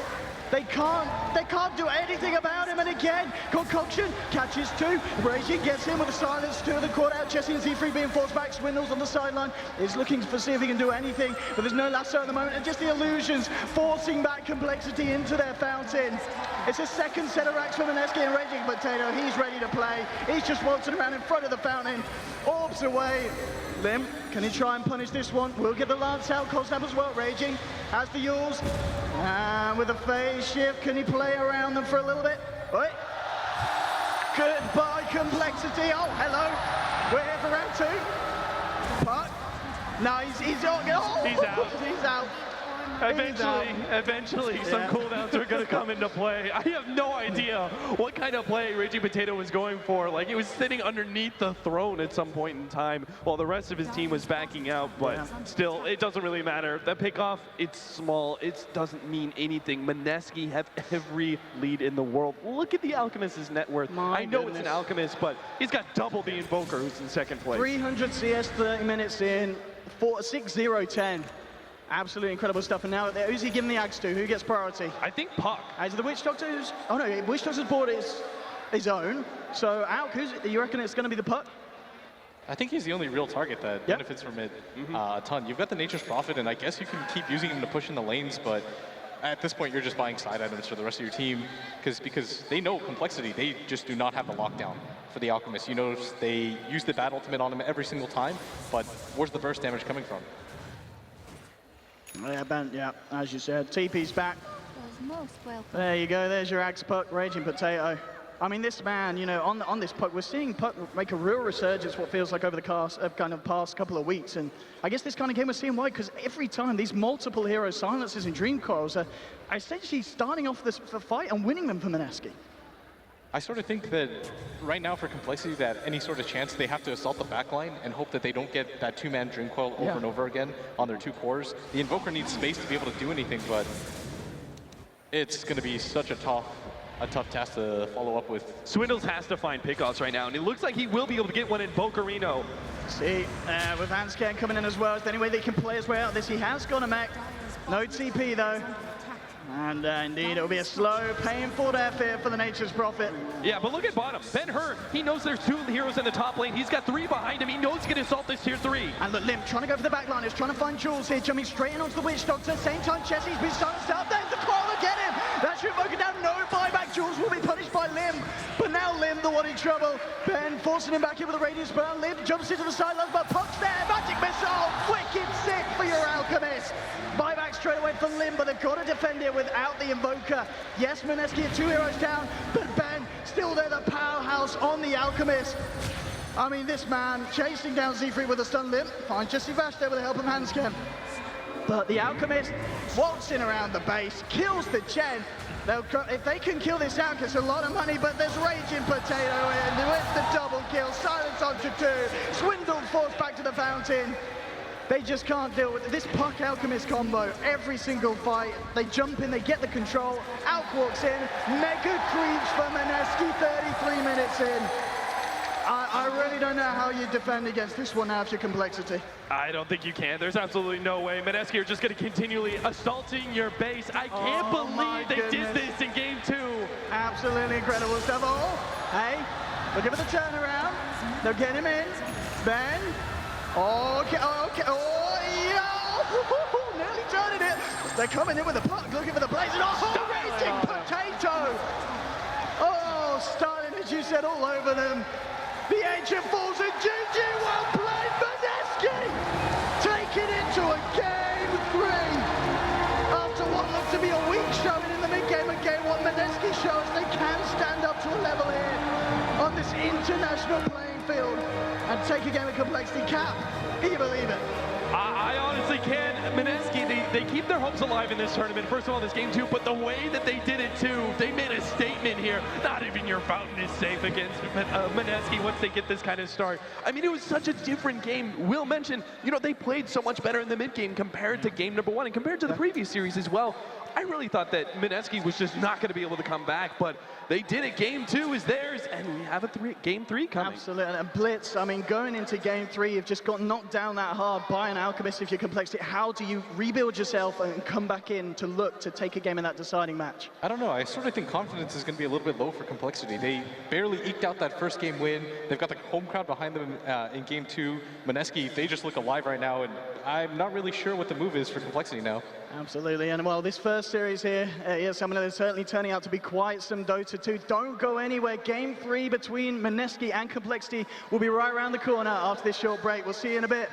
They can't do anything about him. And again, Concoction catches 2. Raging gets him with a silence, 2 of the caught out. Chessie and Z3 being forced back. Swindles on the sideline is looking to see if he can do anything, but there's no lasso at the moment. And just the illusions forcing back compLexity into their fountain. It's a second set of racks for Mineski and Raging Potato. He's ready to play. He's just waltzing around in front of the fountain. Orbs away. Lim, can he try and punish this one? We'll get the Lance out, Cosnap as well. Raging has the Yules. And with a phase shift, can he play around them for a little bit? Oi. Goodbye, compLexity. Oh, hello. We're here for round 2. But, no, he's out. He's out. Eventually, some cooldowns are going to come into play. I have no idea what kind of play Raging Potato was going for. Like, he was sitting underneath the throne at some point in time while the rest of his team was backing out, but still, it doesn't really matter. That pickoff, it's small. It doesn't mean anything. Mineski have every lead in the world. Look at the Alchemist's net worth. I know it's an Alchemist, but he's got double the Invoker, who's in second place. 300 CS, 30 minutes in, 6-0-10. Absolutely incredible stuff. And now, who's he giving the Ags to? Who gets priority? I think Puck. Is it the Witch Doctor who's... Oh, no, Witch Doctor's bought his own. So, Alk, you reckon it's going to be the Puck? I think he's the only real target that benefits from it a ton. You've got the Nature's Prophet, and I guess you can keep using him to push in the lanes, but at this point, you're just buying side items for the rest of your team because they know compLexity. They just do not have the lockdown for the Alchemist. You notice they use the Bat Ultimate on him every single time, but where's the burst damage coming from? Yeah, Ben, as you said. TP's back. There you go, there's your Axe Puck, Raging Potato. I mean, this man, you know, on this Puck, we're seeing Puck make a real resurgence, what feels like over the past couple of weeks. And I guess this kind of game we're seeing why, because every time these multiple hero silences and Dream Coils are essentially starting off this fight and winning them for Mineski. I sort of think that right now for compLexity, that any sort of chance they have to assault the backline and hope that they don't get that 2-man Dream Coil over and over again on their 2 cores. The Invoker needs space to be able to do anything, but it's going to be such a tough task to follow up with. Swindles has to find pickoffs right now, and it looks like he will be able to get one in Bocarino. See, with Hanscan coming in as well, is there any way they can play his way out of this? He has got a mech. No TP though. And indeed, it'll be a slow, painful death here for the Nature's Prophet. Yeah, but look at bottom. Ben Hur, he knows there's 2 heroes in the top lane. He's got 3 behind him. He knows he's going to assault this tier 3. And look, Lim trying to go for the back line. He's trying to find Jules here, jumping straight in onto the Witch Doctor. Same time, Chessie's been silenced out. There's the call to get him. That should Invoker down. No buyback. Jules will be punished by Lim. But now Lim, the one in trouble. Ben forcing him back in with a radius burn. Lim jumps into the sidelines, but Puck's there. Magic Missile. Wicked sick for your Alchemist. Buyback straight away for Lim, but they've got to defend it without the Invoker. Yes, Mineski had 2 heroes down, but Ben still there, the powerhouse on the Alchemist. I mean, this man chasing down Z3 with a stun. Lim finds Jesse Vash there with the help of Hanscan. But the Alchemist waltzing around the base, kills the Chen. If they can kill this out, it's a lot of money, but there's Raging Potato in with the double kill. Silence onto 2. Swindled forced back to the fountain. They just can't deal with it. This Puck Alchemist combo, every single fight. They jump in, they get the control. Alk walks in, mega creeps for Mineski, 33 minutes in. I really don't know how you defend against this one now if you're compLexity. I don't think you can. There's absolutely no way. Mineski are just going to continually assaulting your base. I can't believe they did this in game 2. Absolutely incredible stuff. Oh, hey, look at the turnaround. They'll get him in. Ben. Okay, oh, yeah, nearly turning it. They're coming in with a Puck, looking for the blazing. Oh, Raging Potato. Oh, starting, as you said, all over them. The ancient falls in GG, well played, Mineski. Taking it to a game 3. After what looked to be a weak showing in the mid-game of game 1, Mineski shows they can stand up to a level here on this international playing field and take a game of complexity. Cap, can you believe it? I honestly can. Mineski, they keep their hopes alive in this tournament. First of all, this game too, but the way that they did it too, they made a statement here. Not even your fountain is safe against Mineski once they get this kind of start. I mean, it was such a different game. Will mentioned, you know, they played so much better in the mid game compared to game number 1 and compared to the previous series as well. I really thought that Mineski was just not going to be able to come back, but they did it. Game 2 is theirs, and we have a game 3 coming. Absolutely, and Blitz, I mean, going into game 3, you've just got knocked down that hard by an Alchemist if you're complexity. How do you rebuild yourself and come back in to look to take a game in that deciding match? I don't know. I sort of think confidence is going to be a little bit low for complexity. They barely eked out that first game win. They've got the home crowd behind them in game 2. Mineski, they just look alive right now, and I'm not really sure what the move is for complexity now. Absolutely, and well, this first series here, someone that is certainly turning out to be quite some Dota 2. Don't go anywhere. Game 3 between Mineski and complexity will be right around the corner after this short break. We'll see you in a bit.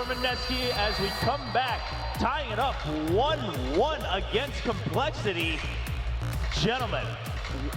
Mineski as we come back, tying it up 1-1 against complexity. Gentlemen,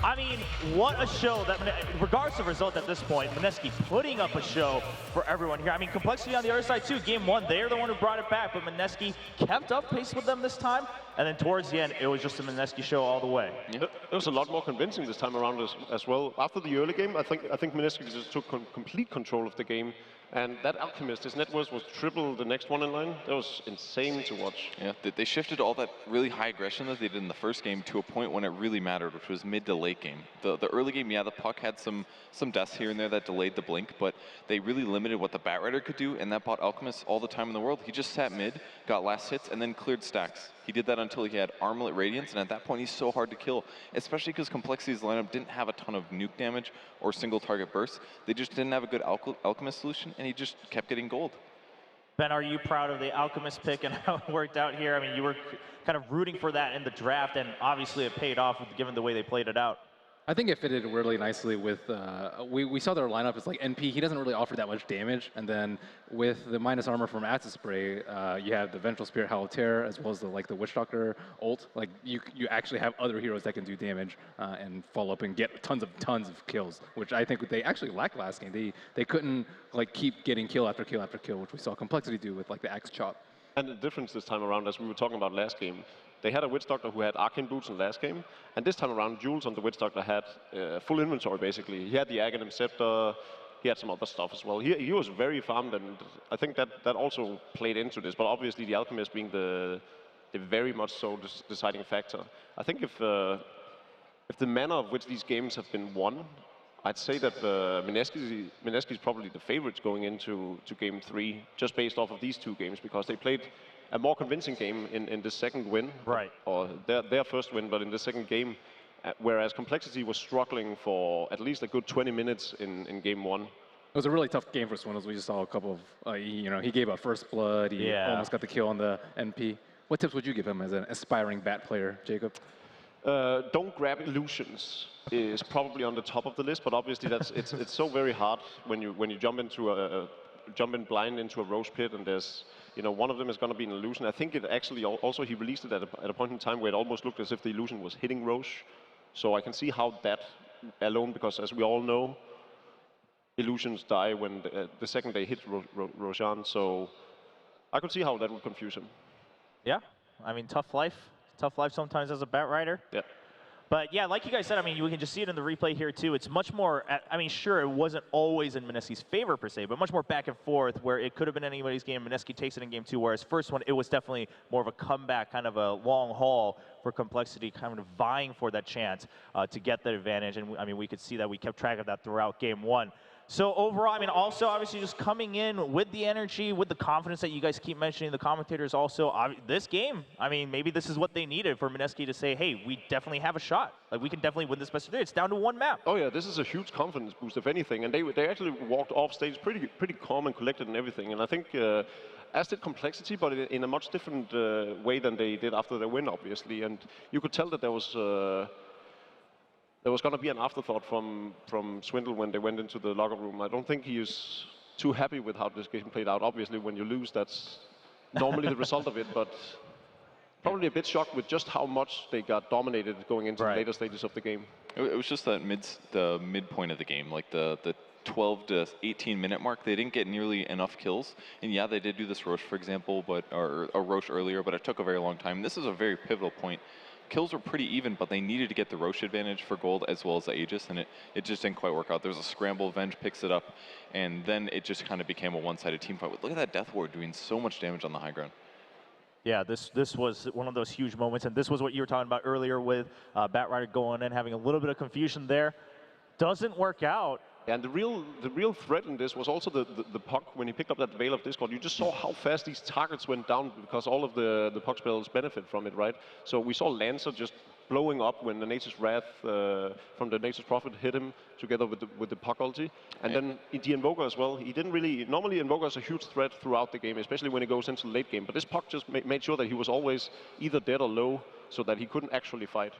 I mean, what a show that, regardless of result at this point, Mineski putting up a show for everyone here. I mean, complexity on the other side too. Game 1, they're the one who brought it back, but Mineski kept up pace with them this time. And then towards the end, it was just a Mineski show all the way. Yeah. It was a lot more convincing this time around as well. After the early game, I think Mineski just took complete control of the game. And that Alchemist, his net worth was triple the next one in line. That was insane to watch. Yeah, they shifted all that really high aggression that they did in the first game to a point when it really mattered, which was mid to late game. The early game, yeah, the puck had some deaths here and there that delayed the blink, but they really limited what the Batrider could do, and that bought Alchemist all the time in the world. He just sat mid, got last hits, and then cleared stacks. He did that until he had Armlet Radiance, and at that point, he's so hard to kill, especially because Complexity's lineup didn't have a ton of nuke damage or single target bursts. They just didn't have a good Alchemist solution, and he just kept getting gold. Ben, are you proud of the Alchemist pick and how it worked out here? I mean, you were kind of rooting for that in the draft, and obviously it paid off given the way they played it out. I think it fitted really nicely with, we saw their lineup as like NP, he doesn't really offer that much damage, and then with the minus armor from Acid Spray, you have the Vengeful Spirit Howl of Terror, as well as the Witch Doctor ult. Like, you actually have other heroes that can do damage and follow up and get tons of kills, which I think they actually lacked last game. They couldn't like keep getting kill after kill after kill, which we saw compLexity do with like the Axe Chop. And the difference this time around, as we were talking about last game, they had a Witch Doctor who had Arcane Boots in last game, and this time around, Jules on the Witch Doctor had full inventory, basically. He had the Aghanim Scepter, he had some other stuff as well. He was very farmed, and I think that also played into this, but obviously the Alchemist being the very much so deciding factor. I think if the manner of which these games have been won, I'd say that Mineski is probably the favorites going into Game 3, just based off of these two games, because they played a more convincing game in the second win. Right. Or their first win, but in the second game, whereas compLexity was struggling for at least a good 20 minutes in Game 1. It was a really tough game for Swindles. We just saw a couple of, he gave up first blood, he almost got the kill on the NP. What tips would you give him as an aspiring bat player, Jacob? Don't grab illusions is probably on the top of the list, but obviously it's so very hard when you jump in blind into a Roche pit, and there's one of them is going to be an illusion. I think it actually also he released it at a point in time where it almost looked as if the illusion was hitting Roche. So I can see how that alone, because as we all know, illusions die when the second they hit Roshan. So I could see how that would confuse him. Yeah, I mean, tough life sometimes as a bat rider. Yeah. But yeah, like you guys said, I mean, we can just see it in the replay here too. It's much more, I mean, sure, it wasn't always in Mineski's favor per se, but much more back and forth where it could have been anybody's game. Mineski takes it in game 2, whereas first one, it was definitely more of a comeback, kind of a long haul for compLexity, kind of vying for that chance to get that advantage. And I mean, we could see that we kept track of that throughout game 1. So overall, I mean, also obviously just coming in with the energy, with the confidence that you guys keep mentioning, the commentators also, this game, I mean, maybe this is what they needed for Mineski to say, hey, we definitely have a shot. Like, we can definitely win this best of 3. It's down to one map. Oh yeah, this is a huge confidence boost, if anything. And they actually walked off stage pretty calm and collected and everything. And I think, as did compLexity, but in a much different way than they did after their win, obviously. And you could tell that there was going to be an afterthought from Swindle when they went into the locker room. I don't think he is too happy with how this game played out. Obviously, when you lose, that's normally the result of it, but probably a bit shocked with just how much they got dominated going into the later stages of the game. It was just that the midpoint of the game, like the 12 to 18 minute mark, they didn't get nearly enough kills. And yeah, they did do this Roche, for example, or a Roche earlier, but it took a very long time. This is a very pivotal point. Kills were pretty even, but they needed to get the Roche advantage for gold as well as the Aegis, and it just didn't quite work out. There was a scramble, Venge picks it up, and then it just kind of became a one-sided team fight. Look at that Death Ward doing so much damage on the high ground. Yeah, this was one of those huge moments, and this was what you were talking about earlier with Batrider going in, having a little bit of confusion there. Doesn't work out. And the real threat in this was also the puck. When he picked up that Veil of Discord, you just saw how fast these targets went down because all of the puck spells benefit from it, right? So we saw Lancer just blowing up when the Nature's Wrath from the Nature's Prophet hit him together with the puck ulti. And then the Invoker as well. He didn't really, normally Invoker is a huge threat throughout the game, especially when he goes into the late game. But this puck just made sure that he was always either dead or low so that he couldn't actually fight.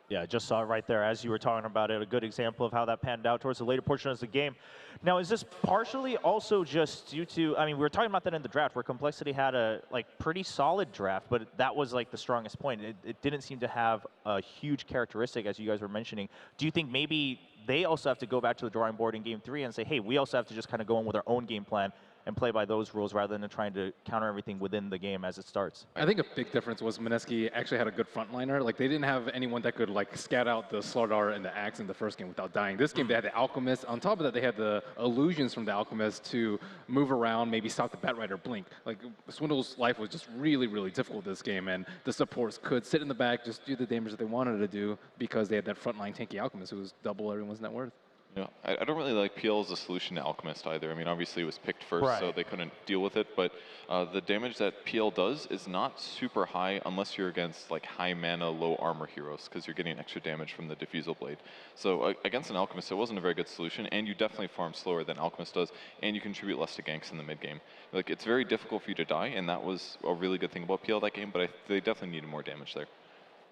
Yeah, just saw it right there as you were talking about it. A good example of how that panned out towards the later portion of the game. Now, is this partially also just due to, I mean, we were talking about that in the draft where compLexity had a pretty solid draft, but that was like the strongest point. It didn't seem to have a huge characteristic, as you guys were mentioning. Do you think maybe they also have to go back to the drawing board in game 3 and say, hey, we also have to just kind of go in with our own game plan and play by those rules rather than trying to counter everything within the game as it starts? I think a big difference was Mineski actually had a good frontliner. Like, they didn't have anyone that could scat out the Slardar and the Axe in the first game without dying. This game, they had the Alchemist. On top of that, they had the illusions from the Alchemist to move around, maybe stop the Batrider blink. Like, Swindle's life was just really, really difficult this game, and the supports could sit in the back, just do the damage that they wanted to do because they had that frontline tanky Alchemist who was double everyone's net worth. Yeah, I don't really like PL as a solution to Alchemist either. I mean, obviously it was picked first, Right. so they couldn't deal with it. But the damage that PL does is not super high unless you're against like high mana, low armor heroes, because you're getting extra damage from the Diffusal Blade. So against an Alchemist, it wasn't a very good solution, and you definitely farm slower than Alchemist does, and you contribute less to ganks in the mid game. Like, it's very difficult for you to die, and that was a really good thing about PL that game, but they definitely needed more damage there.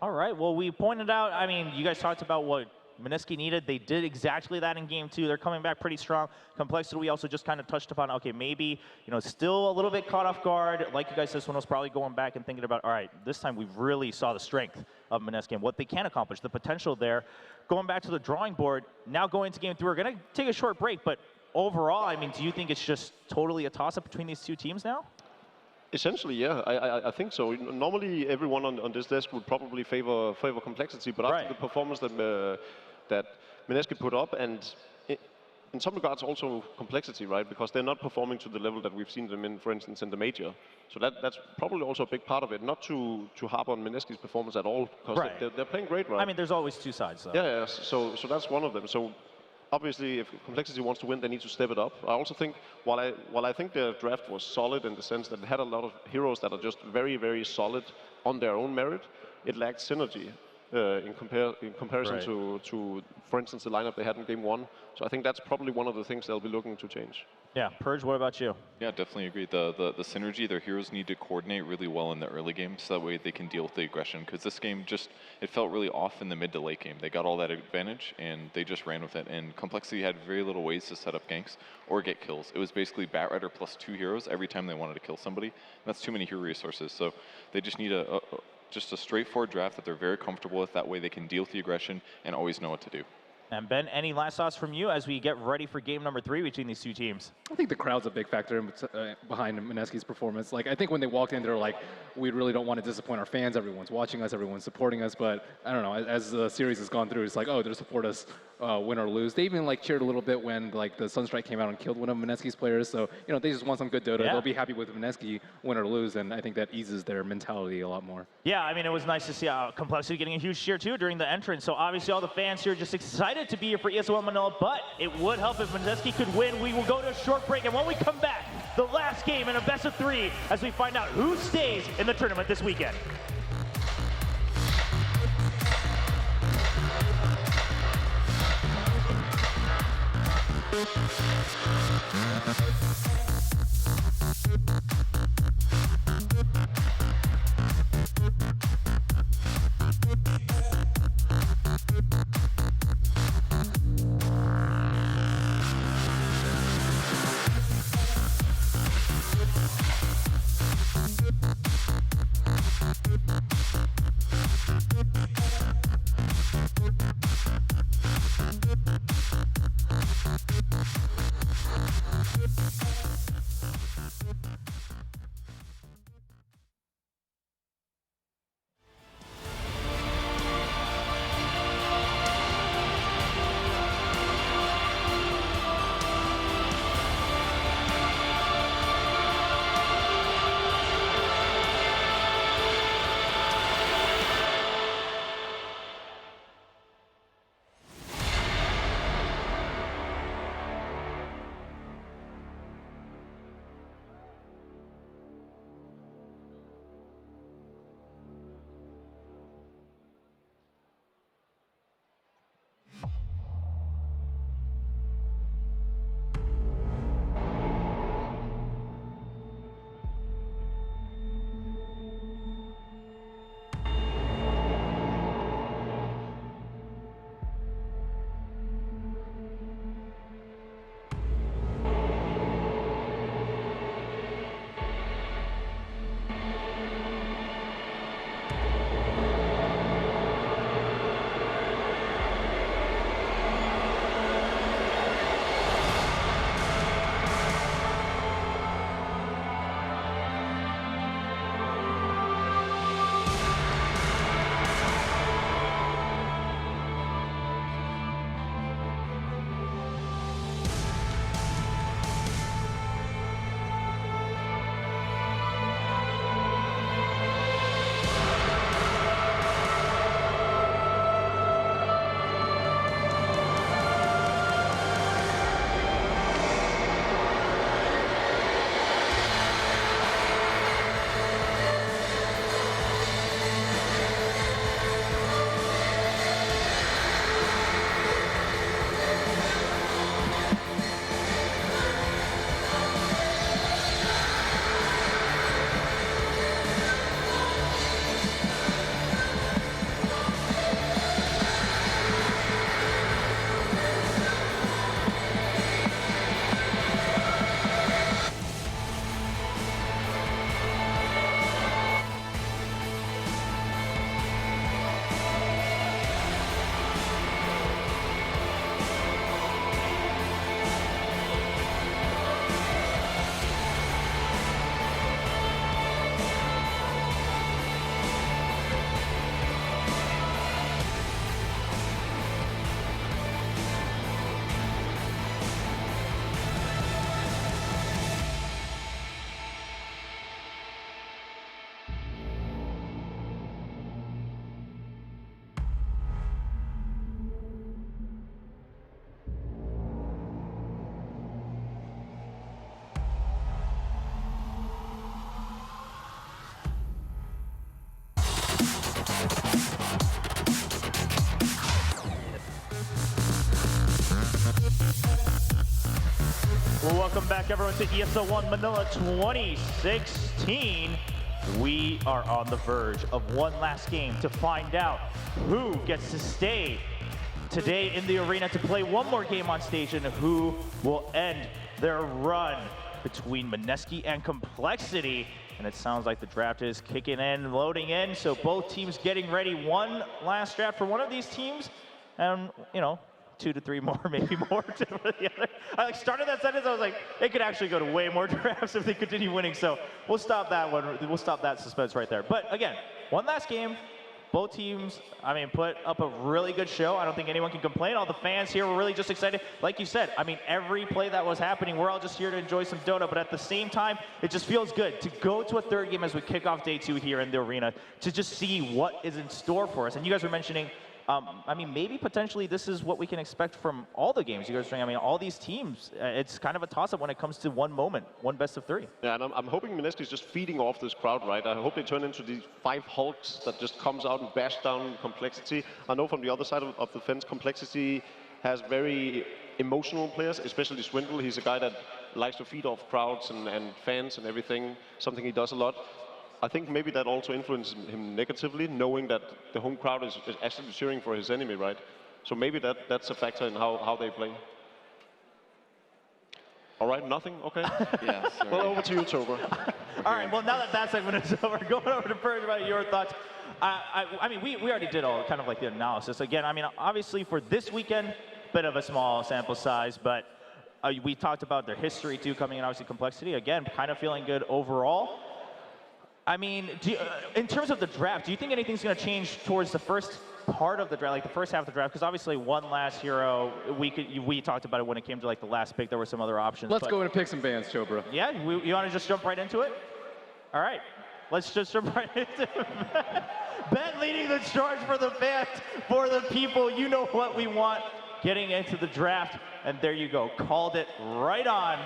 All right, well, we pointed out, I mean, you guys talked about what Mineski needed. They did exactly that in game 2. They're coming back pretty strong. compLexity, we also just kind of touched upon, okay, maybe, you know, still a little bit caught off guard. Like you guys said, this one was probably going back and thinking about, all right, this time we really saw the strength of Mineski and what they can accomplish, the potential there. Going back to the drawing board, now going into game 3, we're going to take a short break, but overall, I mean, do you think it's just totally a toss-up between these two teams now? Essentially, yeah, I think so. Normally, everyone on this desk would probably favor compLexity, but after the performance that Mineski put up, and in some regards also compLexity, right? Because they're not performing to the level that we've seen them in, for instance, in the major. So that's probably also a big part of it. Not to harp on Mineski's performance at all, because they're playing great, right? I mean, there's always two sides, though. Yeah, so that's one of them. So obviously, if compLexity wants to win, they need to step it up. I also think, while I think their draft was solid in the sense that it had a lot of heroes that are just very, very solid on their own merit, it lacked synergy in comparison to, for instance, the lineup they had in game 1. So I think that's probably one of the things they'll be looking to change. Yeah, Purge, what about you? Yeah, definitely agree. The synergy, their heroes need to coordinate really well in the early game, so that way they can deal with the aggression. Because this game it felt really off in the mid to late game. They got all that advantage, and they just ran with it. And compLexity had very little ways to set up ganks or get kills. It was basically Batrider plus 2 heroes every time they wanted to kill somebody. And that's too many hero resources. So they just need just a straightforward draft that they're very comfortable with. That way they can deal with the aggression and always know what to do. And Ben, any last thoughts from you as we get ready for game number 3 between these two teams? I think the crowd's a big factor behind Mineski's performance. Like, I think when they walked in, they were like, we really don't want to disappoint our fans. Everyone's watching us, everyone's supporting us. But I don't know, as the series has gone through, it's like, oh, they'll support us win or lose. They even like cheered a little bit when like the Sunstrike came out and killed one of Mineski's players. So, you know, they just want some good Dota. They'll be happy with Mineski win or lose, and I think that eases their mentality a lot more. Yeah, I mean, it was nice to see compLexity getting a huge cheer too during the entrance. So obviously all the fans here are just excited to be here for ESL One Manila, but it would help if Mineski could win. We will go to a short break, and when we come back, the last game in a best of 3 as we find out who stays in the tournament this weekend. welcome back everyone to ESL One Manila 2016. We are on the verge of one last game to find out who gets to stay today in the arena to play one more game on stage and who will end their run between Mineski and compLexity. And it sounds like the draft is kicking in, loading in, so both teams getting ready. One last draft for one of these teams, and you know, 2 to 3 more, maybe more for the other. I started that sentence, I was like, it could actually go to way more drafts if they continue winning, so we'll stop that one. We'll stop that suspense right there. But again, one last game. Both teams, I mean, put up a really good show. I don't think anyone can complain. All the fans here were really just excited. Like you said, I mean, every play that was happening, we're all just here to enjoy some Dota, but at the same time, it just feels good to go to a third game as we kick off day 2 here in the arena to just see what is in store for us. And you guys were mentioning, I mean, maybe potentially this is what we can expect from all the games. You guys are saying, I mean, all these teams, it's kind of a toss-up when it comes to one moment, one best of 3. Yeah, and I'm hoping Mineski is just feeding off this crowd, right? I hope they turn into these 5 Hulks that just comes out and bash down compLexity. I know from the other side of the fence, compLexity has very emotional players, especially Swindle. He's a guy that likes to feed off crowds and fans and everything, something he does a lot. I think maybe that also influences him negatively, knowing that the home crowd is actually cheering for his enemy, right? So maybe that's a factor in how they play. All right, nothing? Okay. Yeah, sorry. Well, over to you, Tober. All right, well, now that that segment is over, going over to Purge about your thoughts. I mean, we already did all kind of like the analysis. Again, I mean, obviously for this weekend, bit of a small sample size, but we talked about their history too, coming in obviously compLexity. Again, kind of feeling good overall. I mean, in terms of the draft, do you think anything's going to change towards the first part of the draft, like the first half of the draft? Because obviously one last hero, we talked about it when it came to like the last pick. There were some other options. Let's go in and pick some bands, Chobra. Yeah, you want to just jump right into it? All right, let's just jump right into it. Ben leading the charge for the fans, for the people. You know what we want getting into the draft. And there you go, called it right on.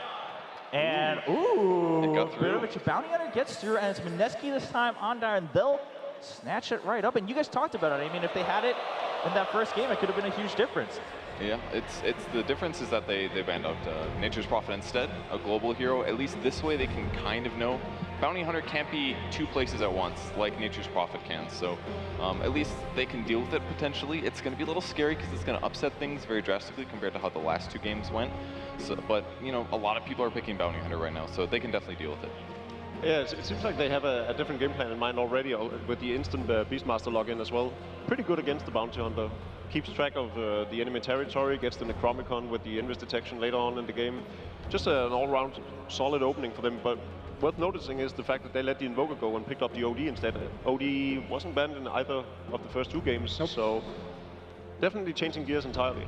And ooh, bit of a bounty hunter gets through, and it's Mineski this time on there, and they'll snatch it right up. And you guys talked about it. I mean, if they had it in that first game, it could have been a huge difference. Yeah, it's the difference is that they banned out Nature's Prophet instead, a global hero. At least this way they can kind of know. Bounty Hunter can't be 2 places at once like Nature's Prophet can, so at least they can deal with it potentially. It's going to be a little scary because it's going to upset things very drastically compared to how the last 2 games went. So, but, you know, a lot of people are picking Bounty Hunter right now, so they can definitely deal with it. Yeah, it seems like they have a different game plan in mind already with the instant Beastmaster login as well. Pretty good against the Bounty Hunter. Keeps track of the enemy territory, gets the Necromicon with the Invis detection later on in the game. Just an all-round solid opening for them, but worth noticing is the fact that they let the Invoker go and picked up the OD instead. OD wasn't banned in either of the first 2 games, so definitely changing gears entirely.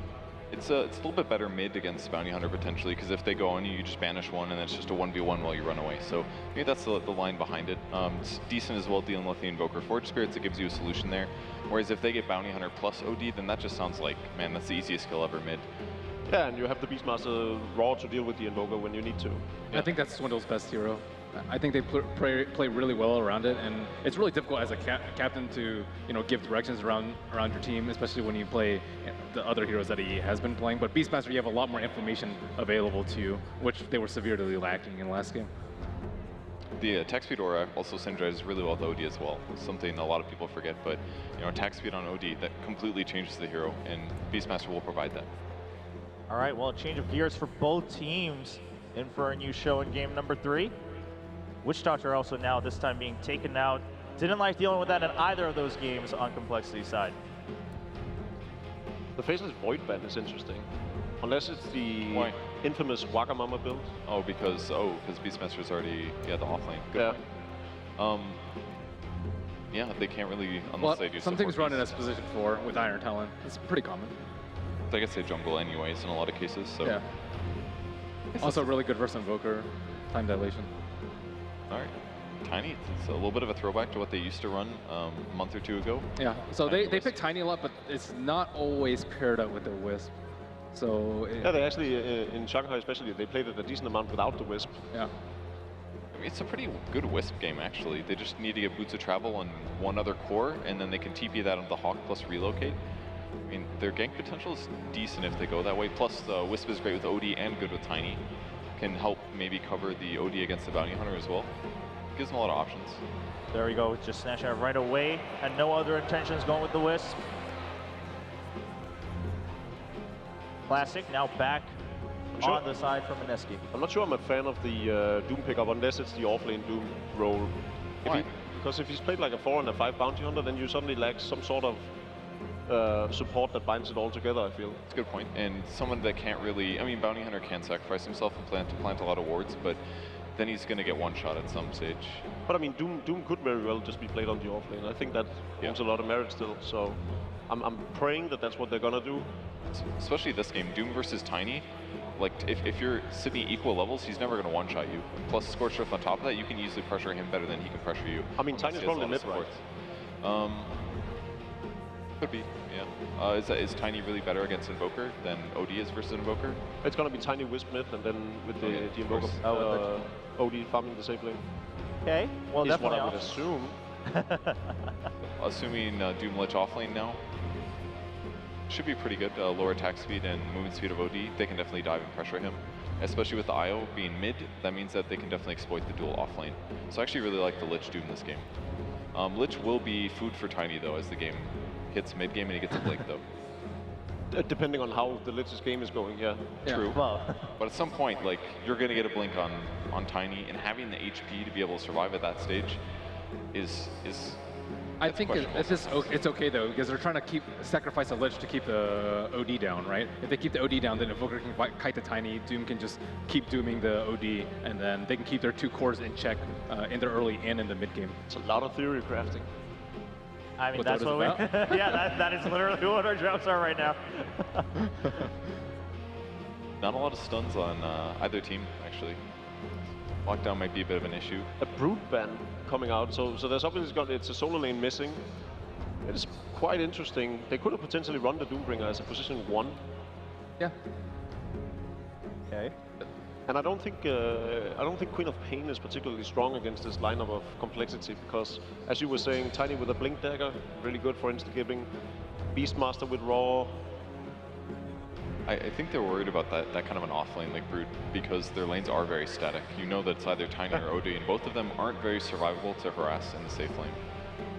It's a little bit better mid against Bounty Hunter potentially, because if they go on you, you just banish one, and it's just a 1v1 while you run away. So maybe that's the line behind it. It's decent as well dealing with the Invoker. Forge Spirits, it gives you a solution there. Whereas if they get Bounty Hunter plus OD, then that just sounds like, man, that's the easiest skill ever mid. Yeah, and you have the Beastmaster raw to deal with the Invoker when you need to. Yeah. I think that's Swindle's best hero. I think they play really well around it, and it's really difficult as a captain to give directions around your team, especially when you play the other heroes that he has been playing. But Beastmaster, you have a lot more information available to you, which they were severely lacking in the last game. The attack speed aura also synergizes really well with OD as well. It's something a lot of people forget, but attack speed on OD, that completely changes the hero, and Beastmaster will provide that. All right, well, a change of gears for both teams in for a new show in game number 3. Witch Doctor also now this time being taken out. Didn't like dealing with that in either of those games on compLexity's side. The Faceless Void ban is interesting. Unless it's the infamous Wagamama build. Oh, because Beastmaster's already the offlane. Good point. Yeah, they can't really unless they do. Some things run in as position 4 with Iron Talon. It's pretty common. I guess they jungle anyways in a lot of cases. So yeah. Also really good versus Invoker, time dilation. All right. Tiny, it's a little bit of a throwback to what they used to run a month or 2 ago. Yeah, so they pick Tiny a lot, but it's not always paired up with the Wisp. So yeah, they actually, in Shanghai especially, they played it a decent amount without the Wisp. Yeah. I mean, it's a pretty good Wisp game, actually. They just need to get Boots of Travel on 1 other core, and then they can TP that on the Hawk plus relocate. I mean, their gank potential is decent if they go that way. Plus, Wisp is great with OD and good with Tiny. can help maybe cover the OD against the Bounty Hunter as well. Gives him a lot of options. There we go, just snatching it right away. And no other intentions going with the Wisp. Classic, now back on the side from Mineski. I'm not sure I'm a fan of the Doom pickup unless it's the offlane Doom role. Because if he's played like a 4 and a 5 Bounty Hunter, then you suddenly lack some sort of support that binds it all together, I feel. It's a good point. And someone that can't really, I mean, Bounty Hunter can sacrifice himself and plant a lot of wards, but then he's going to get one shot at some stage. But I mean, Doom could very well just be played on the offlane. I think that holds a lot of merit still. So I'm praying that that's what they're going to do. Especially this game, Doom versus Tiny. Like, if you're sitting equal levels, he's never going to one-shot you. Plus, Scorched Earth on top of that, you can easily pressure him better than he can pressure you. I mean, Tiny's probably mid, right? Could be, yeah. Is Tiny really better against Invoker than OD is versus Invoker? It's going to be Tiny Wisp mid, and then with the Invoker OD farming the safe lane. Okay, well, is definitely what I would assume. Assuming Doom Lich offlane now. Should be pretty good. Lower attack speed and movement speed of OD. They can definitely dive and pressure him. Especially with the IO being mid, that means that they can definitely exploit the dual offlane. So I actually really like the Lich Doom this game. Lich will be food for Tiny though as the game hits mid game and he gets a blink though. Depending on how the Lich's game is going, yeah. True. Well. But at some point, like, you're going to get a blink on Tiny, and having the HP to be able to survive at that stage is I think it's okay though, because they're trying to sacrifice a Lich to keep the OD down, right? If they keep the OD down, then Invoker can kite the Tiny, Doom can just keep dooming the OD, and then they can keep their 2 cores in check in the early and in the mid game. It's a lot of theory crafting. I mean, What that's what we, Dota's yeah, that is literally what our jobs are right now. not a lot of stuns on either team, actually. Lockdown might be a bit of an issue. A Brute ban coming out, so there's obviously it's a solo lane missing. It is quite interesting. They could have potentially run the Doombringer as a position 1. Yeah. Okay. And I don't think Queen of Pain is particularly strong against this lineup of complexity because, as you were saying, Tiny with a Blink Dagger, really good for insta-giving. Beastmaster with Raw. I think they're worried about that kind of an offlane like Brute because their lanes are very static. You know that it's either Tiny or OD, and both of them aren't very survivable to harass in the safe lane.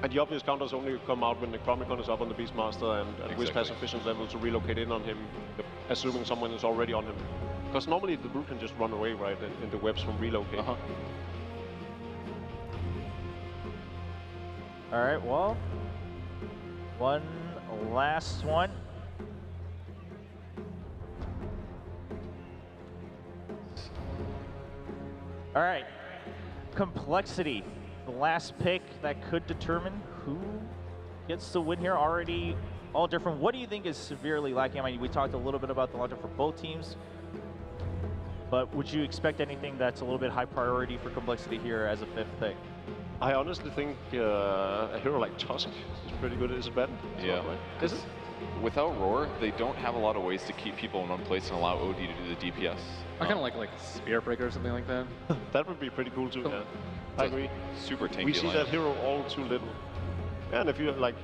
And the obvious counters only come out when the Necromicon is up on the Beastmaster and Wisp has sufficient level to relocate in on him, assuming someone is already on him. Because normally the Brute can just run away, right, in the webs from relocate. All right, well, one last one. All right, complexity, the last pick that could determine who gets the win here. Already all different. What do you think is severely lacking? I mean, we talked a little bit about the launcher for both teams, but would you expect anything that's a little bit high priority for complexity here as a 5th pick? I honestly think a hero like Tusk is pretty good as a bet. Yeah. Is it? Without Roar, they don't have a lot of ways to keep people in one place and allow OD to do the DPS. I kind of like Spirit Breaker or something like that. That would be pretty cool too, yeah. I agree. Super tanky We see lineup. that hero all too little. And if you like,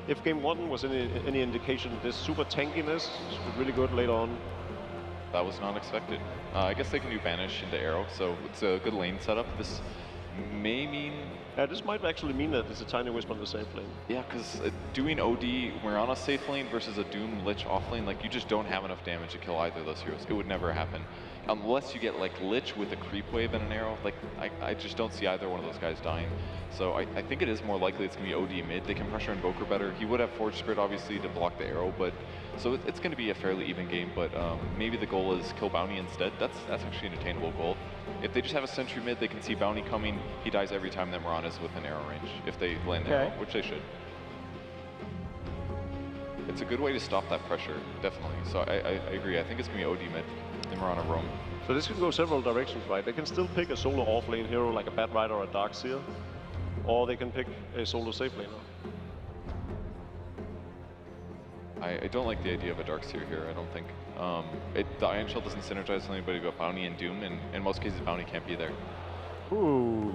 if game 1 was any indication, this super tankiness is really good later on. That was not expected. I guess they can do Banish into Arrow, so it's a good lane setup. This may mean... Yeah, this might actually mean that it's a Tiny Wisp on the safe lane. Yeah, because doing OD, we're on a safe lane versus a Doom Lich off lane, like you just don't have enough damage to kill either of those heroes. It would never happen. Unless you get like Lich with a creep wave and an arrow, like I just don't see either one of those guys dying. So I think it is more likely it's going to be OD mid. They can pressure Invoker better. He would have Forge Spirit obviously to block the arrow, but so it's going to be a fairly even game, but maybe the goal is kill Bounty instead. That's actually an attainable goal. If they just have a Sentry mid, they can see Bounty coming. He dies every time that Moran is within arrow range, if they land the arrow, which they should. It's a good way to stop that pressure, definitely. So I agree. I think it's going to be OD mid and Moran roam. So this can go several directions, right? They can still pick a solo off-lane hero like a Bat Rider or a Darkseer, or they can pick a solo safe laner. I don't like the idea of a Darkseer here, I don't think. The Iron Shell doesn't synergize with anybody but Bounty and Doom, and in most cases Bounty can't be there. Ooh.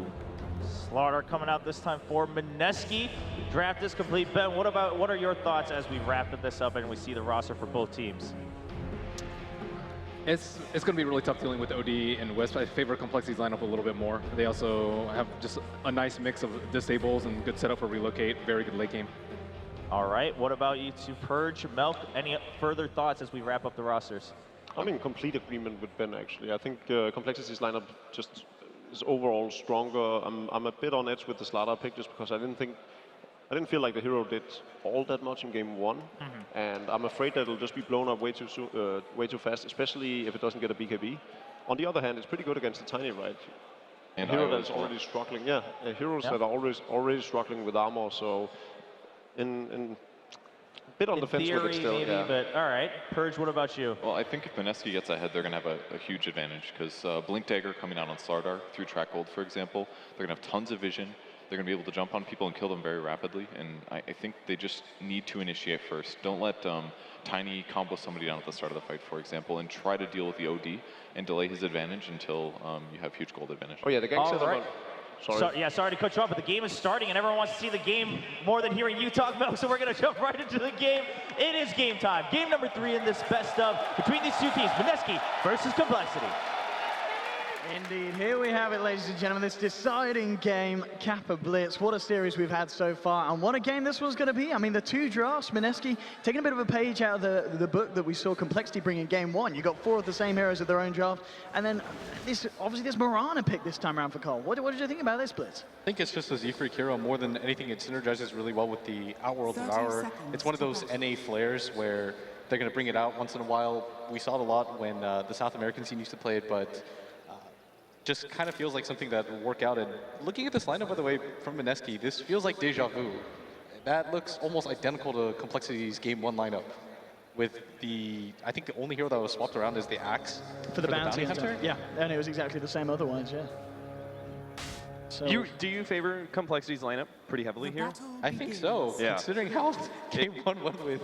Slaughter coming out this time for Mineski. Draft is complete. Ben, what are your thoughts as we wrap this up and we see the roster for both teams? It's going to be really tough dealing with OD and Wisp. I favor complexity's lineup a little bit more. They also have just a nice mix of disables and good setup for relocate. Very good late game. All right, what about you two, Purge, Melk? Any further thoughts as we wrap up the rosters? I'm in complete agreement with Ben, actually. I think complexity's lineup just is overall stronger. I'm a bit on edge with the Slardar pick just because I didn't feel like the hero did all that much in game one, and I'm afraid that it'll just be blown up way too fast, especially if it doesn't get a BKB. On the other hand, it's pretty good against the Tiny, right? And a hero that's already struggling. Yeah, heroes that are already struggling with armor. So, in a bit on the fence with it still. Maybe, yeah. but all right. Purge, what about you? Well, I think if Mineski gets ahead, they're going to have a huge advantage because Blink Dagger coming out on Slardar through Track Gold, for example, they're going to have tons of vision. They're going to be able to jump on people and kill them very rapidly, and I think they just need to initiate first. Don't let Tiny combo somebody down at the start of the fight, for example, and try to deal with the OD and delay his advantage until you have huge gold advantage. Oh yeah, the gang All said right. about... Sorry to cut you off, but the game is starting, and everyone wants to see the game more than hearing you talk about. So we're going to jump right into the game. It is game time. Game number 3 in this best of between these two teams, Mineski versus compLexity. Indeed, here we have it, ladies and gentlemen, this deciding game, Kappa Blitz. What a series we've had so far, and what a game this one's going to be. I mean, the two drafts, Mineski taking a bit of a page out of the book that we saw compLexity bring in game 1. You got 4 of the same heroes of their own draft, and then obviously this Mirana pick this time around for Cole. What did you think about this Blitz? I think it's just a Z-Freak hero. More than anything, it synergizes really well with the Outworld Devourer. It's one of those NA flares where they're going to bring it out once in a while. We saw it a lot when the South American scene used to play it, but just kind of feels like something that will work out. And looking at this lineup, by the way, from Mineski, this feels like deja vu. That looks almost identical to compLexity's game 1 lineup. With I think the only hero that was swapped around is the Axe. For the bounty hunter? Yeah, and it was exactly the same otherwise, yeah. So Do you favor compLexity's lineup pretty heavily here? I think so, Yeah. considering how game 1 went with.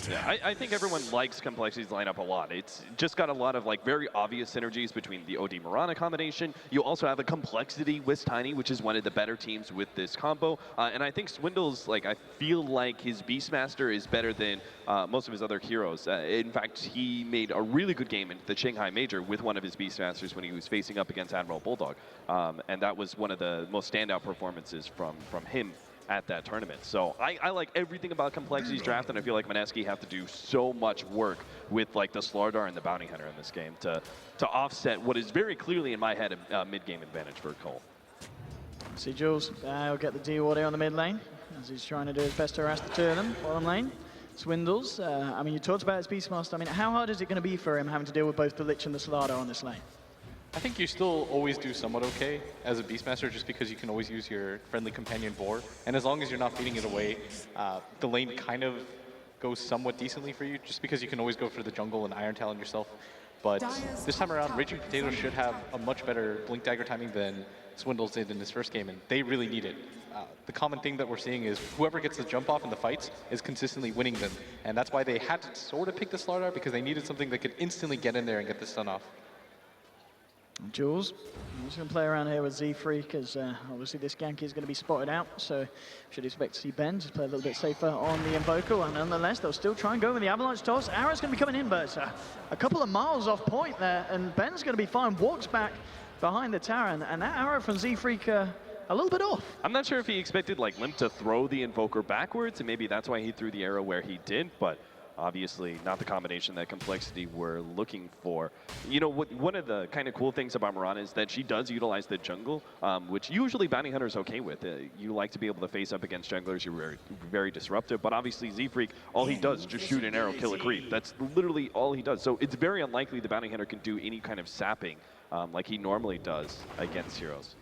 Yeah, I think everyone likes compLexity's lineup a lot. It's just got a lot of like very obvious synergies between the OD Mirana combination. You also have a compLexity with Tiny, which is one of the better teams with this combo. And I think Swindle's, like, I feel like his Beastmaster is better than most of his other heroes. In fact, he made a really good game in the Shanghai Major with one of his Beastmasters when he was facing up against Admiral Bulldog. And that was one of the most standout performances from him at that tournament. So I like everything about compLexity's draft, and I feel like Mineski have to do so much work with like the Slardar and the Bounty Hunter in this game to offset what is very clearly in my head a mid-game advantage for Cole. see Jules will get the D-Ward here on the mid lane as he's trying to do his best to harass the two of them. Bottom lane, Swindles. I mean, you talked about his Beastmaster. I mean, how hard is it going to be for him having to deal with both the Lich and the Slardar on this lane? I think you still always do somewhat okay as a Beastmaster just because you can always use your friendly companion Boar. And as long as you're not feeding it away, the lane kind of goes somewhat decently for you just because you can always go for the jungle and Iron Talon yourself. But this time around, Raging Potato should have a much better Blink Dagger timing than Swindles did in his first game, and they really need it. The common thing that we're seeing is whoever gets the jump off in the fights is consistently winning them. And that's why they had to sort of pick the Slardar, because they needed something that could instantly get in there and get the stun off. Jules, I'm just going to play around here with Z-Freak as obviously this gank is going to be spotted out, so should expect to see Ben just play a little bit safer on the Invoker, and nonetheless they'll still try and go with the Avalanche toss. Arrow's going to be coming in, but it's a couple of miles off point there, and Ben's going to be fine, walks back behind the tower, and that arrow from Z-Freak a little bit off. I'm not sure if he expected like Limp to throw the Invoker backwards, and maybe that's why he threw the arrow where he did, but obviously not the combination that compLexity were looking for. You know, one of the kind of cool things about Mirana is that she does utilize the jungle, which usually Bounty Hunter is okay with. You like to be able to face up against junglers. You're very, very disruptive. But obviously Z-Freak, all he does is just shoot an arrow, kill a creep. That's literally all he does. So it's very unlikely the Bounty Hunter can do any kind of sapping like he normally does against heroes.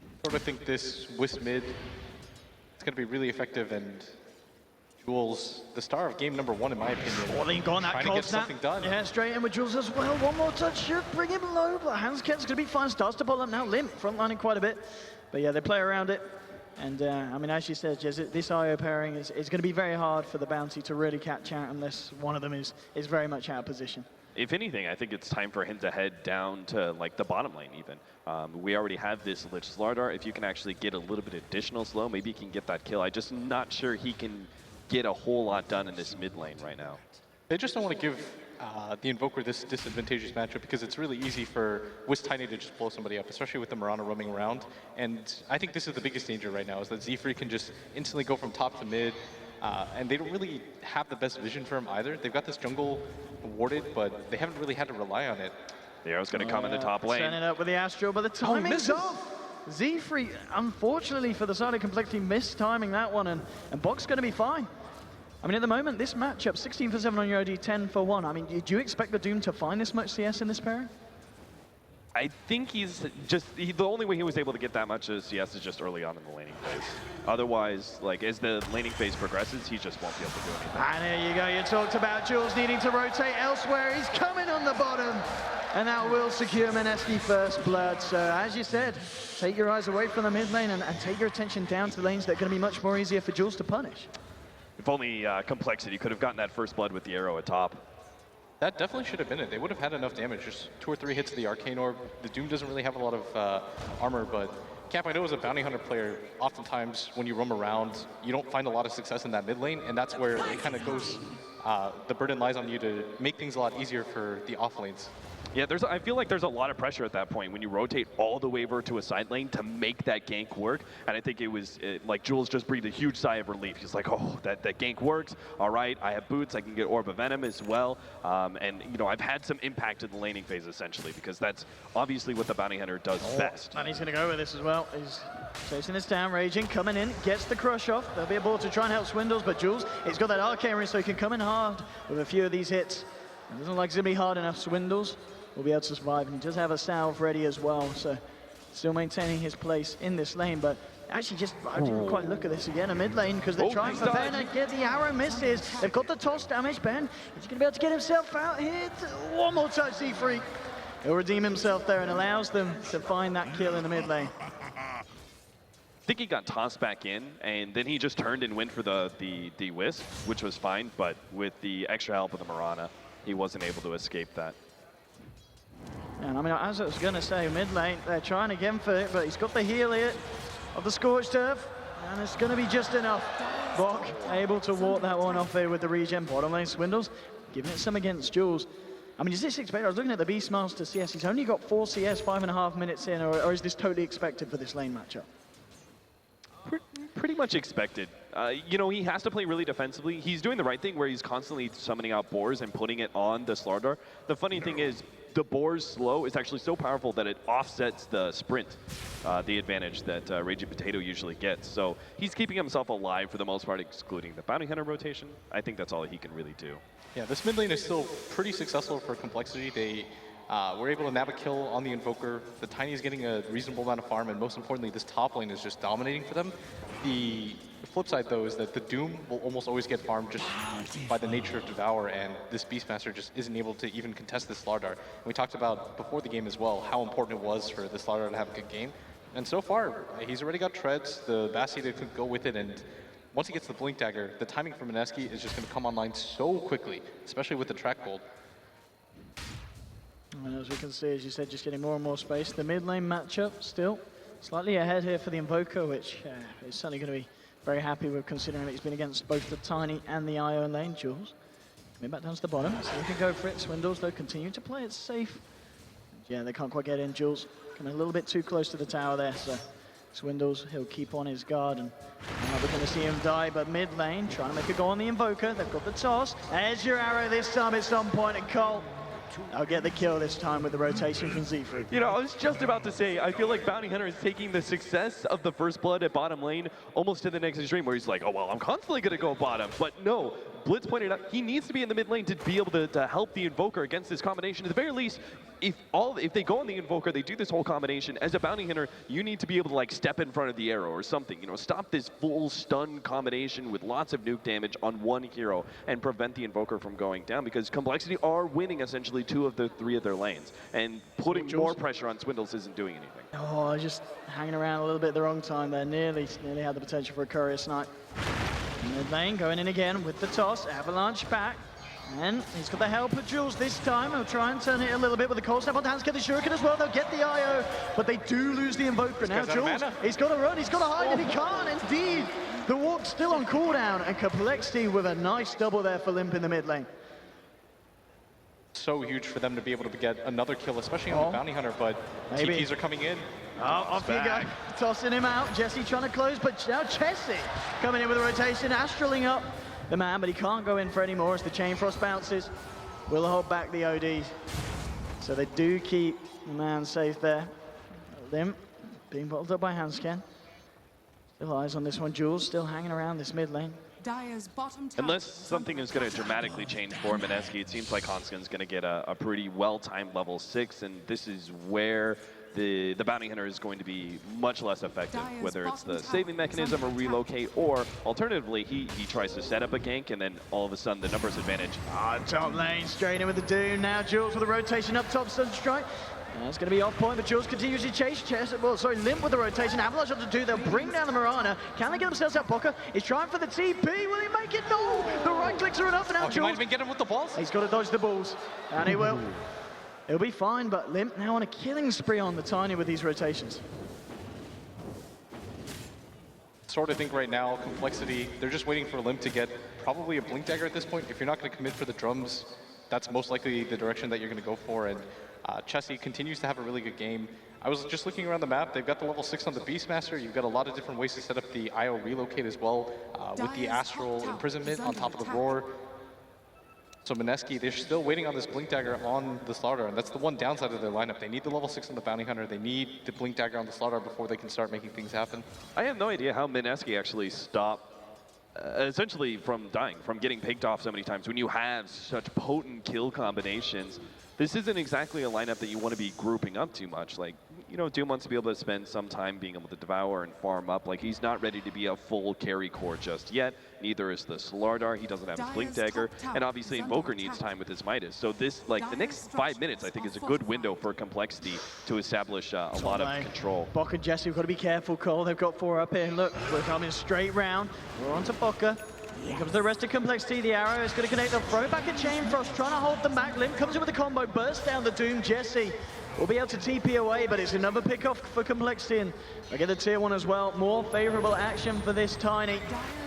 I sort of think this Wisp mid is going to be really effective, and Jules, the star of game number 1 in my opinion. Oh, they got that trying to cold get snap. something done. Yeah, straight in with Jules as well. One more touch should bring him low, but Hansket's going to be fine. Starts to pull up now. Limp frontlining quite a bit. But yeah, they play around it. And I mean, as you said, Jez, this IO pairing is going to be very hard for the Bounty to really catch out unless one of them is very much out of position. If anything, I think it's time for him to head down to like the bottom lane even. We already have this Lich Slardar. If you can actually get a little bit additional slow, maybe he can get that kill. I'm just not sure he can get a whole lot done in this mid lane right now. They just don't want to give the Invoker this disadvantageous matchup because it's really easy for Tiny to just blow somebody up, especially with the Mirana roaming around. And I think this is the biggest danger right now, is that Z-Free can just instantly go from top to mid, and they don't really have the best vision for him either. They've got this jungle warded, but they haven't really had to rely on it. The arrow's going to come in the top lane. Setting up with the Astro, but the timing's off. Z-Free, unfortunately for the side of complexity, mistiming that one, and Bok's going to be fine. I mean, at the moment, this matchup, 16 for 7 on your OD, 10 for 1. I mean, do you expect the Doom to find this much CS in this pairing? I think he's just, the only way he was able to get that much CS is just early on in the laning phase. Otherwise, like, as the laning phase progresses, he just won't be able to do anything. And there you go, you talked about Jules needing to rotate elsewhere. He's coming on the bottom, and that will secure Mineski first blood. So, as you said, take your eyes away from the mid lane and take your attention down to the lanes that are going to be much more easier for Jules to punish. If only compLexity could have gotten that first blood with the arrow atop. That definitely should have been it. They would have had enough damage. Just 2 or 3 hits of the Arcane Orb. The Doom doesn't really have a lot of armor, but Cap, I know as a bounty hunter player, oftentimes when you roam around, you don't find a lot of success in that mid lane, and that's where it kind of goes, the burden lies on you to make things a lot easier for the off lanes. Yeah, I feel like there's a lot of pressure at that point when you rotate all the way over to a side lane to make that gank work. And I think it was like Jules just breathed a huge sigh of relief. He's like, oh, that gank works. All right, I have boots. I can get Orb of Venom as well. And, you know, I've had some impact in the laning phase, essentially, because that's obviously what the bounty hunter does best. And he's going to go with this as well. He's chasing this down, raging, coming in, gets the crush off. There'll be a ball to try and help Swindles, but Jules, he's got that Arcane Ring, so he can come in hard with a few of these hits. It doesn't like it's going to be hard enough. Swindles will be able to survive, and he does have a salve ready as well, so still maintaining his place in this lane. But actually, just I didn't quite look at this again, a mid lane, because they're trying for Ben and get the arrow misses. They've got the toss damage. Ben, he's going to be able to get himself out here. One more touch, Z-Free. He'll redeem himself there and allows them to find that kill in the mid lane. I think he got tossed back in, and then he just turned and went for the Wisp, which was fine, but with the extra help of the Mirana, he wasn't able to escape that. And I mean, as I was going to say, mid lane, they're trying again for it, but he's got the heal here of the Scorched Earth, and it's going to be just enough. Bok able to walk that one off here with the regen. Bottom lane Swindles, giving it some against Jules. I mean, is this expected? I was looking at the Beastmaster CS. He's only got 4 CS, 5.5 minutes in, or is this totally expected for this lane matchup? Pretty much expected. You know, he has to play really defensively. He's doing the right thing where he's constantly summoning out boars and putting it on the Slardar. The funny thing is, the boar's slow is actually so powerful that it offsets the sprint, the advantage that Raging Potato usually gets. So he's keeping himself alive for the most part, excluding the Bounty Hunter rotation. I think that's all he can really do. Yeah, this mid lane is still pretty successful for compLexity. They were able to nab a kill on the Invoker. The Tiny is getting a reasonable amount of farm, and most importantly, this top lane is just dominating for them. The flip side, though, is that the Doom will almost always get farmed just by the nature of Devour, and this Beastmaster just isn't able to even contest this Slardar. And we talked about before the game as well how important it was for the Slardar to have a good game. And so far, he's already got treads, the Bastion could go with it, and once he gets the Blink Dagger, the timing for Mineski is just going to come online so quickly, especially with the track gold. And as we can see, as you said, just getting more and more space. The mid lane matchup still slightly ahead here for the Invoker, which is certainly going to be very happy with, considering that he's been against both the Tiny and the IO lane. Jules coming back down to the bottom, so he can go for it. Swindles, though, continue to play it safe. Yeah, they can't quite get in. Jules coming a little bit too close to the tower there, so Swindles, he'll keep on his guard, and we're going to see him die. But mid lane, trying to make a go on the Invoker. They've got the toss. There's your arrow this time at some point, and Cole, I'll get the kill this time with the rotation from Z-Free. You know, I was just about to say, I feel like Bounty Hunter is taking the success of the first blood at bottom lane almost to the next extreme, where he's like, oh, well, I'm constantly going to go bottom. But no, Blitz pointed out he needs to be in the mid lane to be able to help the Invoker against this combination. At the very least, if they go on the Invoker, they do this whole combination. As a Bounty Hunter, you need to be able to like step in front of the arrow or something. You know, stop this full stun combination with lots of nuke damage on one hero and prevent the Invoker from going down, because compLexity are winning essentially 2 of the 3 of their lanes, and putting more pressure on Swindles isn't doing anything. Oh, just hanging around a little bit at the wrong time there. Nearly had the potential for a courier snipe. Mid lane going in again with the toss. Avalanche back. And he's got the help of Jules this time. He'll try and turn it a little bit with the cold snap on the hands, get the shuriken as well. They'll get the IO, but they do lose the Invoker. Now Jules, he's got to run, he's got to hide, and he can't, indeed. The walk's still on cooldown, and compLexity with a nice double there for Limp in the mid lane. so huge for them to be able to get another kill, especially on the Bounty Hunter, but Maybe. TPs are coming in. Oh, off you go. Tossing him out. Jesse trying to close, but now Chessie coming in with a rotation, astraling up the man, but he can't go in for any more as the Chain Frost bounces. Will hold back the ODs. So they do keep the man safe there. Limp being bottled up by Hansken. Still eyes on this one. Jules still hanging around this mid lane. Dire's bottom tower Unless something is going to dramatically change for Mineski, it seems like Hansken's going to get a pretty well-timed level 6, and this is where the Bounty Hunter is going to be much less effective, whether it's the saving mechanism or relocate, or alternatively, he tries to set up a gank, and then all of a sudden the numbers advantage. Top lane, straight in with the Doom. Now Jules with a rotation up top, Sunstrike. That's going to be off point, but Jules continues to chase Limp with the rotation. Avalanche up to 2, they'll bring down the Mirana. Can they get themselves out? Boca is trying for the TP. Will he make it? No! The right clicks are enough, and now He might Jules. even get him with the balls. He's got to dodge the balls, and he will. He'll be fine, but Limp now on a killing spree on the Tiny with these rotations. Sort of think right now, compLexity, they're just waiting for Limp to get probably a Blink Dagger at this point. If you're not going to commit for the drums, that's most likely the direction that you're going to go for. And Chessie continues to have a really good game. I was just looking around the map. They've got the level 6 on the Beastmaster. You've got a lot of different ways to set up the IO relocate as well, with the Astral Imprisonment on top of the Roar. So Mineski, they're still waiting on this Blink Dagger on the Slaughter, and that's the one downside of their lineup. They need the level 6 on the Bounty Hunter. They need the Blink Dagger on the Slaughter before they can start making things happen. I have no idea how Mineski actually stopped essentially from dying, from getting picked off so many times. When you have such potent kill combinations, this isn't exactly a lineup that you want to be grouping up too much. Like, you know, Doom wants to be able to spend some time being able to devour and farm up. Like, he's not ready to be a full carry core just yet. Neither is the Slardar. He doesn't have his Blink Dagger. And obviously Invoker needs time with his Midas. So this, like, the next 5 minutes, I think, is a good window for compLexity to establish a lot of control. Boca and Jesse, we've got to be careful, Cole. They've got 4 up here. Look, we're coming straight round. We're on to Boca. Here comes the rest of compLexity. The arrow is going to connect. They'll throw back a Chain Frost, trying to hold them back. Limp comes in with a combo, bursts down the Doom. Jesse will be able to TP away, but it's another pick off for compLexity. And I get the tier 1 as well. More favorable action for this Tiny.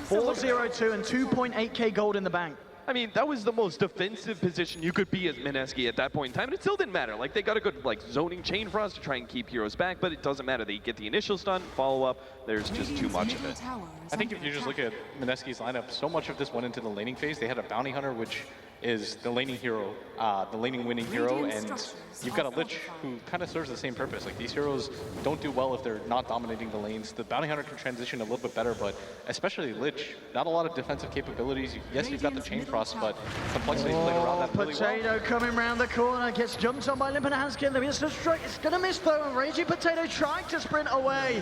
4-0-2 and 2.8k gold in the bank. I mean, that was the most defensive position you could be as Mineski at that point in time, and it still didn't matter. Like, they got a good, like, zoning Chain Frost to try and keep heroes back, but it doesn't matter. They get the initial stun, follow-up, there's just too much of it. I think if you just look at Mineski's lineup, so much of this went into the laning phase. They had a Bounty Hunter, which is the laning hero, the laning winning hero, and you've got a Lich who kind of serves the same purpose. Like, these heroes don't do well if they're not dominating the lanes. The Bounty Hunter can transition a little bit better, but especially Lich, not a lot of defensive capabilities. Yes, you've got the Chain Frost, but compLexity's played around that really well. Potato coming round the corner, gets jumped on by Limp and Hanskin. There is a strike, it's gonna miss though, and Raging Potato trying to sprint away,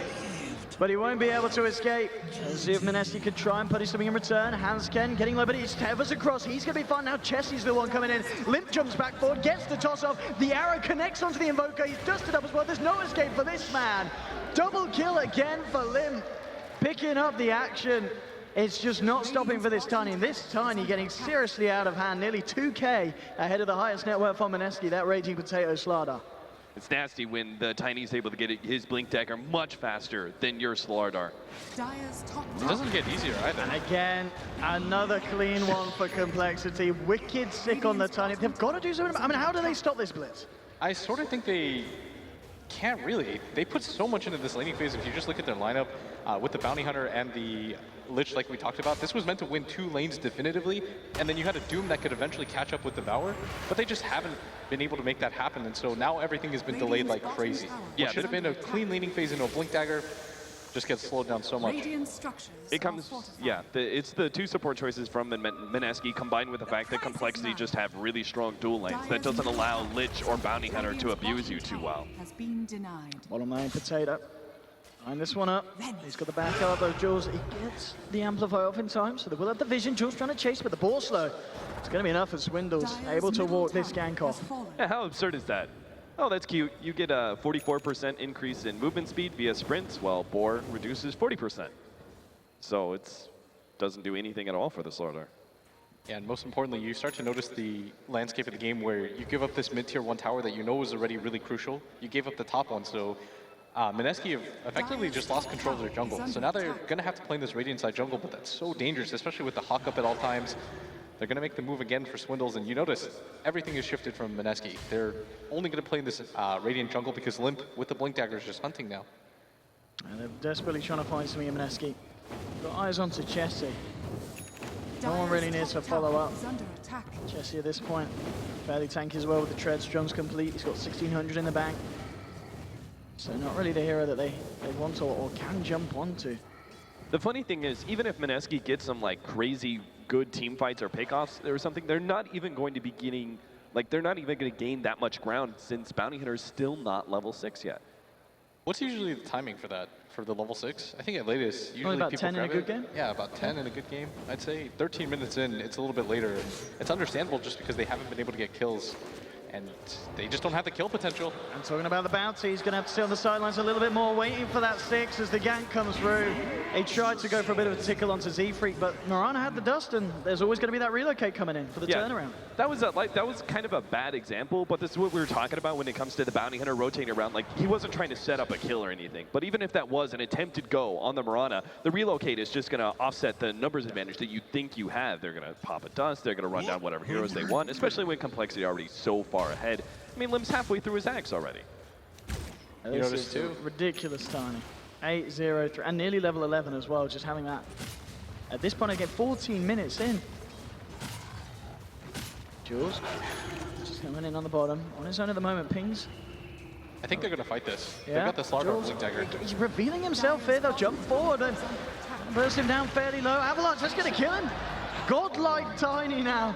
but he won't be able to escape. Let's see if Mineski could try and punish something in return. Hansken getting low, but he tethers across. He's gonna be fine now. Chessie's the one coming in. Limp jumps back forward, gets the toss off. The arrow connects onto the Invoker. He's dusted up as well. There's no escape for this man. Double kill again for Limp. Picking up the action. It's just not stopping for this Tiny. And this Tiny getting seriously out of hand. Nearly 2k ahead of the highest net worth on Mineski, that Raging Potato Slardar. It's nasty when the Tiny's able to get his Blink Dagger much faster than your Slardar. It doesn't get easier either. And again, another clean one for compLexity. Wicked sick on the Tiny. They've got to do something. I mean, how do they stop this blitz? I sort of think they can't really. They put so much into this laning phase. If you just look at their lineup with the Bounty Hunter and the Lich, like we talked about, this was meant to win 2 lanes definitively, and then you had a Doom that could eventually catch up with Devour, but they just haven't been able to make that happen, and so now everything has been delayed like crazy. Yeah, it should have been a clean laning phase into a Blink Dagger, just gets slowed down so much. It comes, yeah, it's the 2 support choices from Mineski combined with the fact that compLexity just have really strong dual lanes that doesn't allow Lich or Bounty Hunter to abuse you too well. Bottom lane, Potato. Line this one up. He's got the back up, though Jules, he gets the Amplify off in time, so they will have the vision. Jules trying to chase, but the ball slow. It's going to be enough for Swindles, able to walk this gank off. Yeah, how absurd is that? Oh, that's cute. You get a 44% increase in movement speed via sprints, while Boar reduces 40%. So it doesn't do anything at all for the Slardar. Yeah, and most importantly, you start to notice the landscape of the game where you give up this mid-tier 1 tower that you know is already really crucial. You gave up the top one, so Mineski have effectively just lost control of their jungle. So now they're going to have to play in this Radiant side jungle, but that's so dangerous, especially with the Hawk up at all times. They're going to make the move again for Swindles, and you notice everything is shifted from Mineski. They're only going to play in this Radiant jungle because Limp with the Blink Dagger is just hunting now. And they're desperately trying to find something in Mineski. Got eyes onto Chessie. No one really needs to follow up. Chessie at this point, fairly tanky as well with the treads. Drum's complete. He's got 1600 in the bank. So not really the hero that they want or can jump onto. The funny thing is, even if Mineski gets some like crazy good team fights or pickoffs or something, they're not even going to be getting, like they're not even going to gain that much ground since Bounty Hunter is still not level 6 yet. What's usually the timing for that, for the level 6? I think at latest, usually about people 10 in a grab good game? Yeah, about 10 in a good game. I'd say 13 minutes in, it's a little bit later. It's understandable just because they haven't been able to get kills. And they just don't have the kill potential. And talking about the bounty, he's going to have to stay on the sidelines a little bit more, waiting for that 6 as the gank comes through. He tried to go for a bit of a tickle onto Z-Freak, but Mirana had the dust, and there's always going to be that relocate coming in for the turnaround. That was kind of a bad example, but this is what we were talking about when it comes to the Bounty Hunter rotating around. Like, he wasn't trying to set up a kill or anything, but even if that was an attempted go on the Mirana, the relocate is just going to offset the numbers advantage that you think you have. They're going to pop a dust, they're going to run down whatever heroes they want, especially when complexity already so far ahead. I mean, Lim's halfway through his axe already. You noticed too? Ridiculous timing. 8-0-3, and nearly level 11 as well, just having that. At this point, I get 14 minutes in. Jules, just coming in on the bottom. On his own at the moment, pings. I think they're going to fight this. Yeah. They've got the Slaughter Jules, Blink Dagger. he's revealing himself here. They'll jump forward and burst him down fairly low. Avalanche, that's going to kill him. Godlike Tiny now.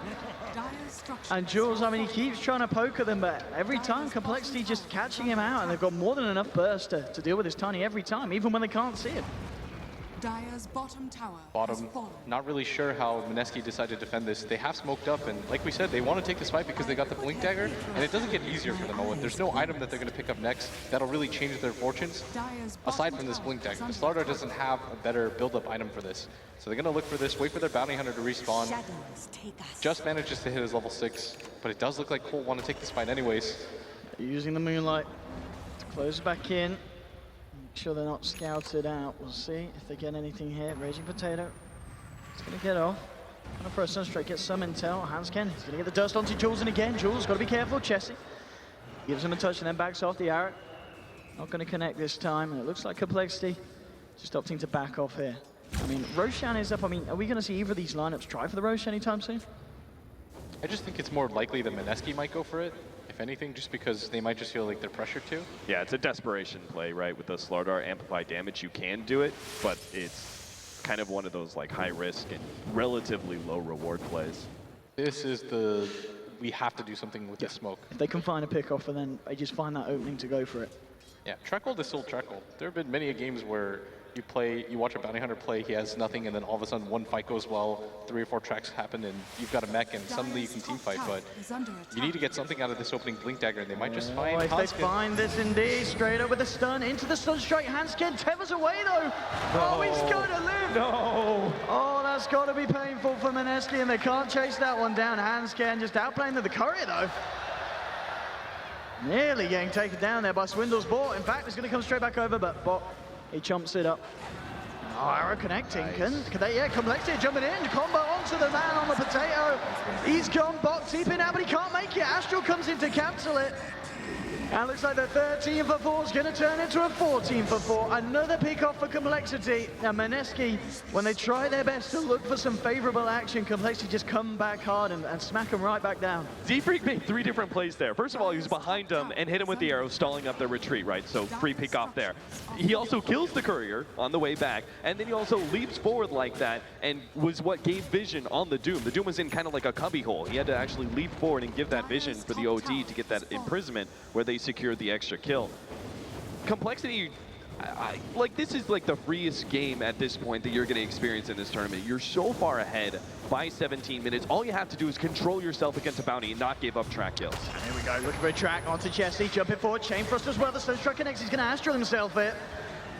And Jules, I mean, he keeps trying to poke at them, but every time complexity just catching him out, and they've got more than enough burst to deal with this Tiny every time, even when they can't see him. Dire's bottom tower Bottom, not really sure how Mineski decided to defend this. They have smoked up, and like we said, they want to take this fight because they got the Blink Dagger, and it doesn't get easier for them. Owen. There's no item that they're going to pick up next that'll really change their fortunes, aside from this Blink Dagger. The Slaughter doesn't have a better build-up item for this. So they're going to look for this, wait for their Bounty Hunter to respawn. Just manages to hit his level 6, but it does look like Cole want to take this fight anyways. Using the Moonlight to close back in. Make sure they're not scouted out. We'll see if they get anything here. Raging Potato. He's going to get off. Gonna throw a Sunstrike, get some intel. Hansken, he's going to get the dust onto Jules, and again, Jules got to be careful. Chessie gives him a touch and then backs off the arrow. Not going to connect this time, and it looks like complexity just opting to back off here. I mean, Roshan is up. I mean, are we going to see either of these lineups try for the Roshan anytime soon? I just think it's more likely that Mineski might go for it, if anything, just because they might just feel like they're pressured to. Yeah, it's a desperation play, right? With the Slardar amplified damage, you can do it, but it's kind of one of those like high risk and relatively low reward plays. This is we have to do something with this smoke. If they can find a pick-off, and then they just find that opening to go for it. Yeah, Treckhold is still Treckhold. There have been many games where you watch a Bounty Hunter play, he has nothing, and then all of a sudden one fight goes well, 3 or 4 tracks happen, and you've got a mech, and suddenly you can team fight, but you need to get something out of this opening Blink Dagger, and they might just find if Hansken. they find this indeed, straight up with a stun, into the Sunstrike, Hansken tethers away though! Oh, he's gonna live! No! Oh, that's gotta be painful for Mineski, and they can't chase that one down. Hansken just outplaying the courier though. Nearly getting taken down there by Swindle's bot. In fact, it's gonna come straight back over, but bot, he chomps it up. Oh, arrow connecting. Nice. Can they, yeah, complexity jumping in. Combo onto the man on the potato. He's gone bot deep in now, but he can't make it. Astral comes in to cancel it. And looks like the 13 for 4 is going to turn into a 14 for 4. Another pick off for complexity. And Mineski, when they try their best to look for some favorable action, complexity just come back hard and smack them right back down. Z-Freak made 3 different plays there. First of all, he was behind him and hit him with the arrow, stalling up their retreat, right? So free pick off there. He also kills the courier on the way back, and then he also leaps forward like that and was what gave vision on the Doom. The Doom was in kind of like a cubby hole. He had to actually leap forward and give that vision for the OD to get that imprisonment where they secured the extra kill. Complexity, like this is like the freest game at this point that you're going to experience in this tournament. You're so far ahead by 17 minutes. All you have to do is control yourself against a bounty and not give up track kills. And here we go, looking for a track onto Chessie, jumping forward, Chain Frost as well. The Sunstrike connects, he's going to Astral himself here.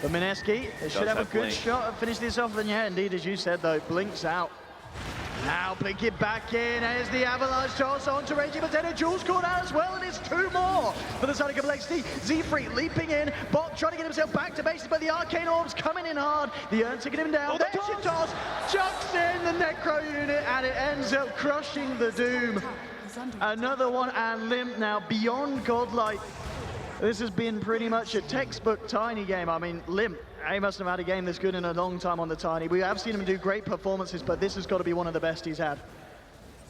But Mineski should have a good shot at finishing this off. And yeah, indeed, as you said though, blinks out. Now Blink it back in as the Avalanche toss onto Reggie Potato. Jules caught out as well, and it's 2 more for the side of complexity. Z-Freak leaping in, Bot trying to get himself back to bases, but the Arcane Orbs coming in hard. The Urn taking him down. There's your toss, chucks in the Necro unit, and it ends up crushing the Doom. Another one, and Limp now beyond godlike. This has been pretty much a textbook Tiny game. I mean, Limp, he must have had a game this good in a long time on the Tiny. We have seen him do great performances, but this has got to be one of the best he's had.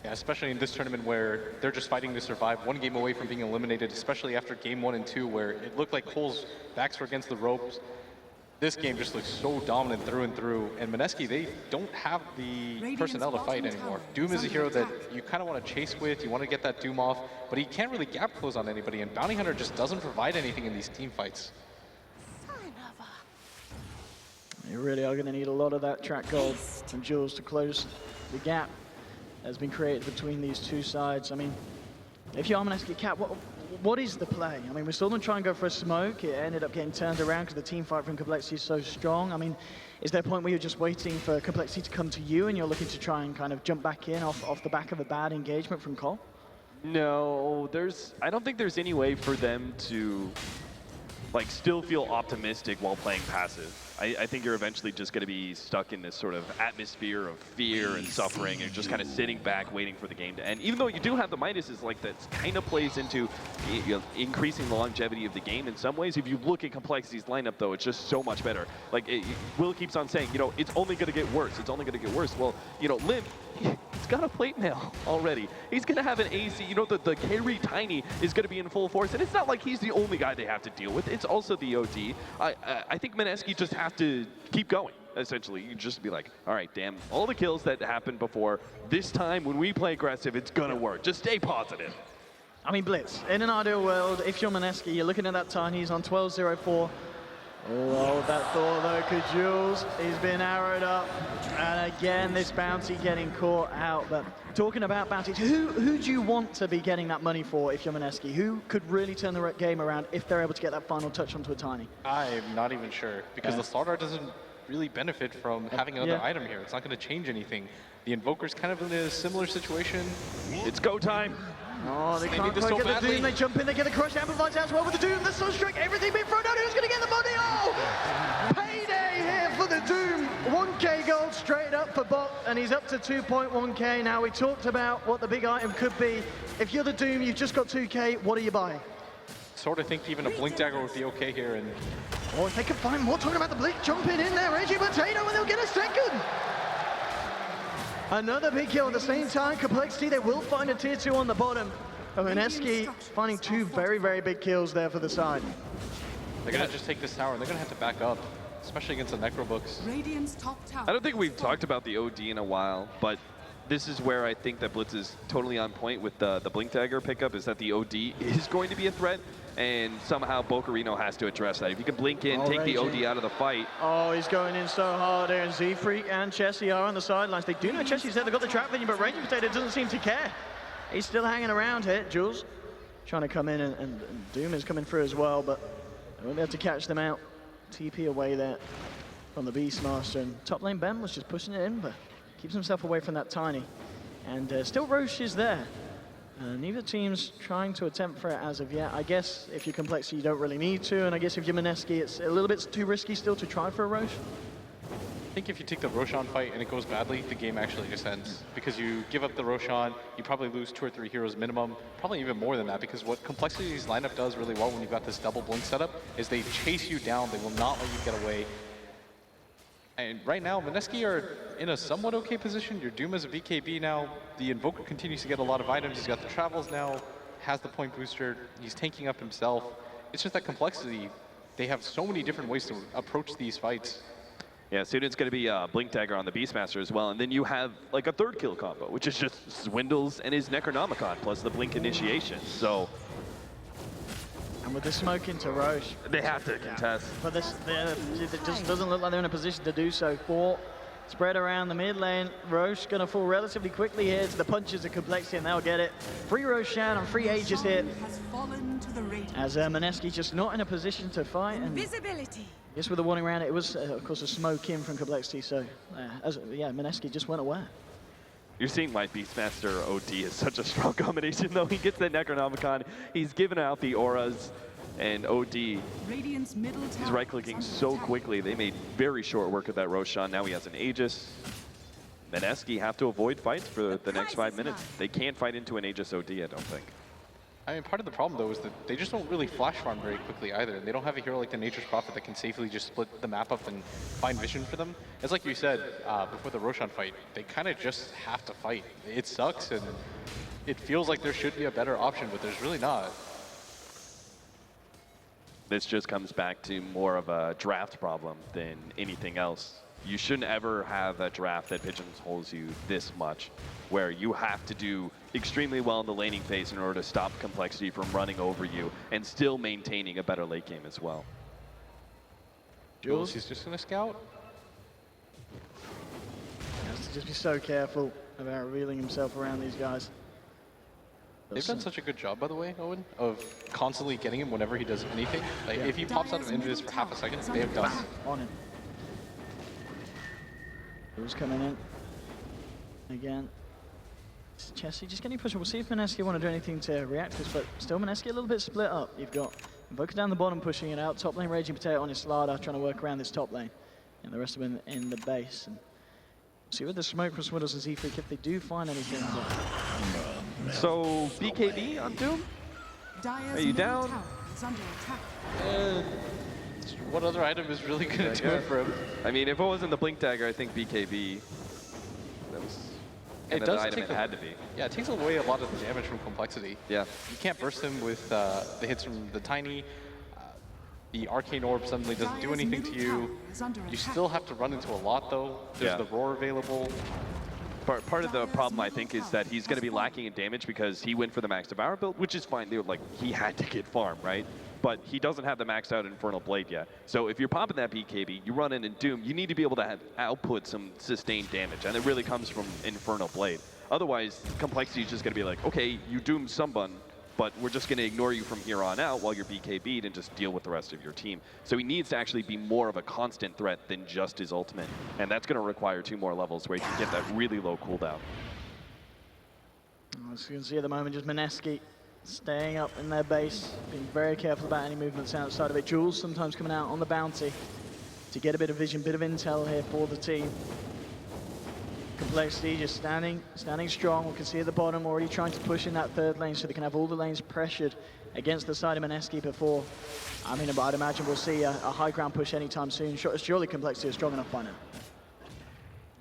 Yeah, especially in this tournament where they're just fighting to survive, 1 game away from being eliminated, especially after game 1 and 2 where it looked like Cole's backs were against the ropes. This game just looks so dominant through and through, and Mineski, they don't have the personnel to fight anymore. Doom is a hero that you kind of want to chase with, you want to get that Doom off, but he can't really gap close on anybody, and Bounty Hunter just doesn't provide anything in these team fights. You really are going to need a lot of that track gold from Jules to close the gap that's been created between these two sides. I mean, if you're Mineski Cap, what is the play? I mean, we saw them try and go for a smoke. It ended up getting turned around because the team fight from complexity is so strong. I mean, is there a point where you're just waiting for complexity to come to you and you're looking to try and kind of jump back in off the back of a bad engagement from Cole? No, I don't think there's any way for them to still feel optimistic while playing passive. I think you're eventually just going to be stuck in this sort of atmosphere of fear and suffering and just kind of sitting back waiting for the game to end. Even though you do have the minuses, that kind of plays into increasing the longevity of the game in some ways. If you look at complexity's lineup, though, it's just so much better. Will keeps on saying, it's only going to get worse. It's only going to get worse. Well, Limp, he's got a plate mail already. He's going to have an AC. The carry Tiny is going to be in full force, and it's not like he's the only guy they have to deal with. It's also the OD. I think Mineski just has to keep going, essentially. You just be like, all right, damn, all the kills that happened before, this time when we play aggressive, it's going to work. Just stay positive. I mean, Blitz, in an ideal world, if you're Mineski, you're looking at that Tiny, he's on 12-0-4. Oh, that thought though, because Jules, he's been arrowed up. And again, this Bounty getting caught out. But talking about bounties, who do you want to be getting that money for if you're Mineski? Who could really turn the game around if they're able to get that final touch onto a Tiny? I'm not even sure, because the Slaughter doesn't really benefit from having another item here. It's not going to change anything. The Invoker's kind of in a similar situation. It's go time. Oh, they can't quite get the Doom. They jump in, they get the Crush Amplifies as well with the Doom. The Sunstrike, everything being thrown out. Who's going to get the money? Oh! Payday here for the Doom. 1K gold straight up for Bot, and he's up to 2.1K. Now, we talked about what the big item could be. If you're the Doom, you've just got 2K. What are you buying? Sort of think even a Blink Dagger would be okay here. And oh, if they could find more, talking about the Blink jumping in there. Reggie Potato, and they'll get a second. Another big kill at the same time. Complexity, they will find a tier 2 on the bottom. And Mineski finding 2 very, very big kills there for the side. They're going to just take this tower, and they're going to have to back up, especially against the Necrobooks. Radiant's top tower. I don't think we've talked about the OD in a while, but this is where I think that Blitz is totally on point with the Blink Dagger pickup, is that the OD is going to be a threat, and somehow Bocarino has to address that. If you can blink in, take the OD out of the fight. Oh, he's going in so hard there, and Z-Freak and Chessie are on the sidelines. They do know Chessie's there, they've got the trap vision, but Reggie Potato doesn't seem to care. He's still hanging around here. Jules trying to come in, and Doom is coming through as well, but they won't be able to catch them out. TP away there from the Beastmaster, and top lane Ben was just pushing it in, but keeps himself away from that Tiny. And still Roche is there. Neither team's trying to attempt for it as of yet. I guess if you're Complexity, you don't really need to, and I guess if you're Mineski, it's a little bit too risky still to try for a Roche. I think if you take the Roshan fight and it goes badly, the game actually just ends. Because you give up the Roshan, you probably lose 2 or 3 heroes minimum, probably even more than that, because what Complexity's lineup does really well when you've got this double blink setup is they chase you down, they will not let you get away. And right now, Mineski are in a somewhat okay position. Your Doom is a BKB now. The Invoker continues to get a lot of items. He's got the Travels now, has the point booster. He's tanking up himself. It's just that Complexity, they have so many different ways to approach these fights. Yeah, soon it's going to be Blink Dagger on the Beastmaster as well, and then you have like a 3rd kill combo, which is just Swindles and his Necronomicon plus the Blink Initiation. So, and with the smoke into Roche, they have to contest. But this, it just doesn't look like they're in a position to do so. 4 spread around the mid lane. Roche going to fall relatively quickly here to the punches of Complexity, and they'll get it. Free Roshan and free Aegis here. Has fallen to the as Mineski just not in a position to fight. And visibility. I guess with the warning round, it was, of course, a smoke in from Complexity. So, Mineski just went away. You're seeing why Beastmaster OD is such a strong combination, though. He gets the Necronomicon, he's giving out the auras, and OD, Radiant's middle he's tower right-clicking is under so attack. quickly. They made very short work of that Roshan. Now he has an Aegis. Mineski have to avoid fights for the next 5 minutes. They can't fight into an Aegis OD, I don't think. I mean, part of the problem, though, is that they just don't really flash farm very quickly either. And they don't have a hero like the Nature's Prophet that can safely just split the map up and find vision for them. It's like you said before the Roshan fight, they kind of just have to fight. It sucks, and it feels like there should be a better option, but there's really not. This just comes back to more of a draft problem than anything else. You shouldn't ever have a draft that pigeonholes you this much, where you have to do extremely well in the laning phase in order to stop complexity from running over you and still maintaining a better late game as well. Jules, he's just going to scout. He has to just be so careful about revealing himself around these guys. They've done such a good job, by the way, Owen, of constantly getting him whenever he does anything. Like, if he pops out of Invis for half a second, they have done. On him. Who's coming in? Again. Chessie just getting pushed. We'll see if Mineski want to do anything to react to this, but still Mineski a little bit split up. You've got Invoker down the bottom pushing it out, top lane Raging Potato on his Slardar trying to work around this top lane, and the rest of them in the base. And see with the smoke from Swiddles and Z-Freak if they do find anything. So BKB on Doom? Dire's Are you middle down? tower is under attack. What other item is really going to do it for him? I mean, if it wasn't the Blink Dagger, I think BKB, that was It the does item take it the- had to be. Yeah, it takes away a lot of the damage from complexity. Yeah. You can't burst him with the hits from the Tiny. The Arcane Orb suddenly doesn't do Dire's anything to middle you. tower is under You attack. still have to run into a lot, though. There's Yeah. the Roar available. Part of the problem, I think, is that he's going to be lacking in damage because he went for the Max Devour build, which is fine. They were like, he had to get farm, right? But he doesn't have the maxed out Infernal Blade yet. So if you're popping that BKB, you run in Doom, you need to be able to have output some sustained damage, and it really comes from Infernal Blade. Otherwise, complexity is just going to be like, okay, you doom someone, but we're just going to ignore you from here on out while you're BKB'd and just deal with the rest of your team. So he needs to actually be more of a constant threat than just his ultimate, and that's going to require 2 more levels where he can get that really low cooldown. As you can see at the moment, just Mineski staying up in their base, being very careful about any movements outside of it. Jules sometimes coming out on the bounty to get a bit of vision, bit of intel here for the team. complexity, just standing strong. We can see at the bottom already trying to push in that third lane so they can have all the lanes pressured against the side of Mineski before. I mean, I'd imagine we'll see a high ground push anytime soon. Surely complexity is strong enough by now.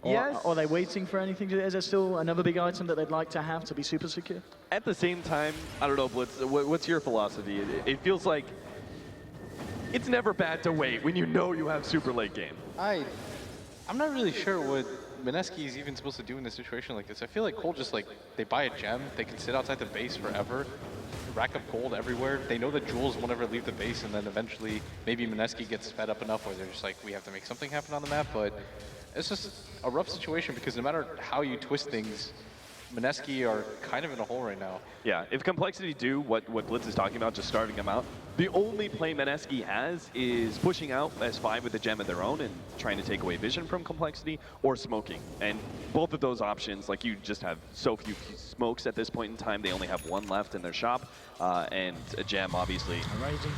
Yes. Or are they waiting for anything? Is there still another big item that they'd like to have to be super secure? At the same time, I don't know, Blitz, what's your philosophy? It feels like it's never bad to wait when you know you have super late game. I'm not really sure what Mineski is even supposed to do in a situation like this. I feel like Cole just they buy a gem, they can sit outside the base forever, rack up gold everywhere. They know that jewels won't ever leave the base, and then eventually maybe Mineski gets fed up enough where they're just like, we have to make something happen on the map, but it's just a rough situation because no matter how you twist things, Mineski are kind of in a hole right now. Yeah, if complexity do what Blitz is talking about, just starting them out, the only play Mineski has is pushing out S5 with a gem of their own and trying to take away vision from complexity, or smoking. And both of those options, like, you just have so few smokes at this point in time. They only have one left in their shop, and a gem, obviously. Raging.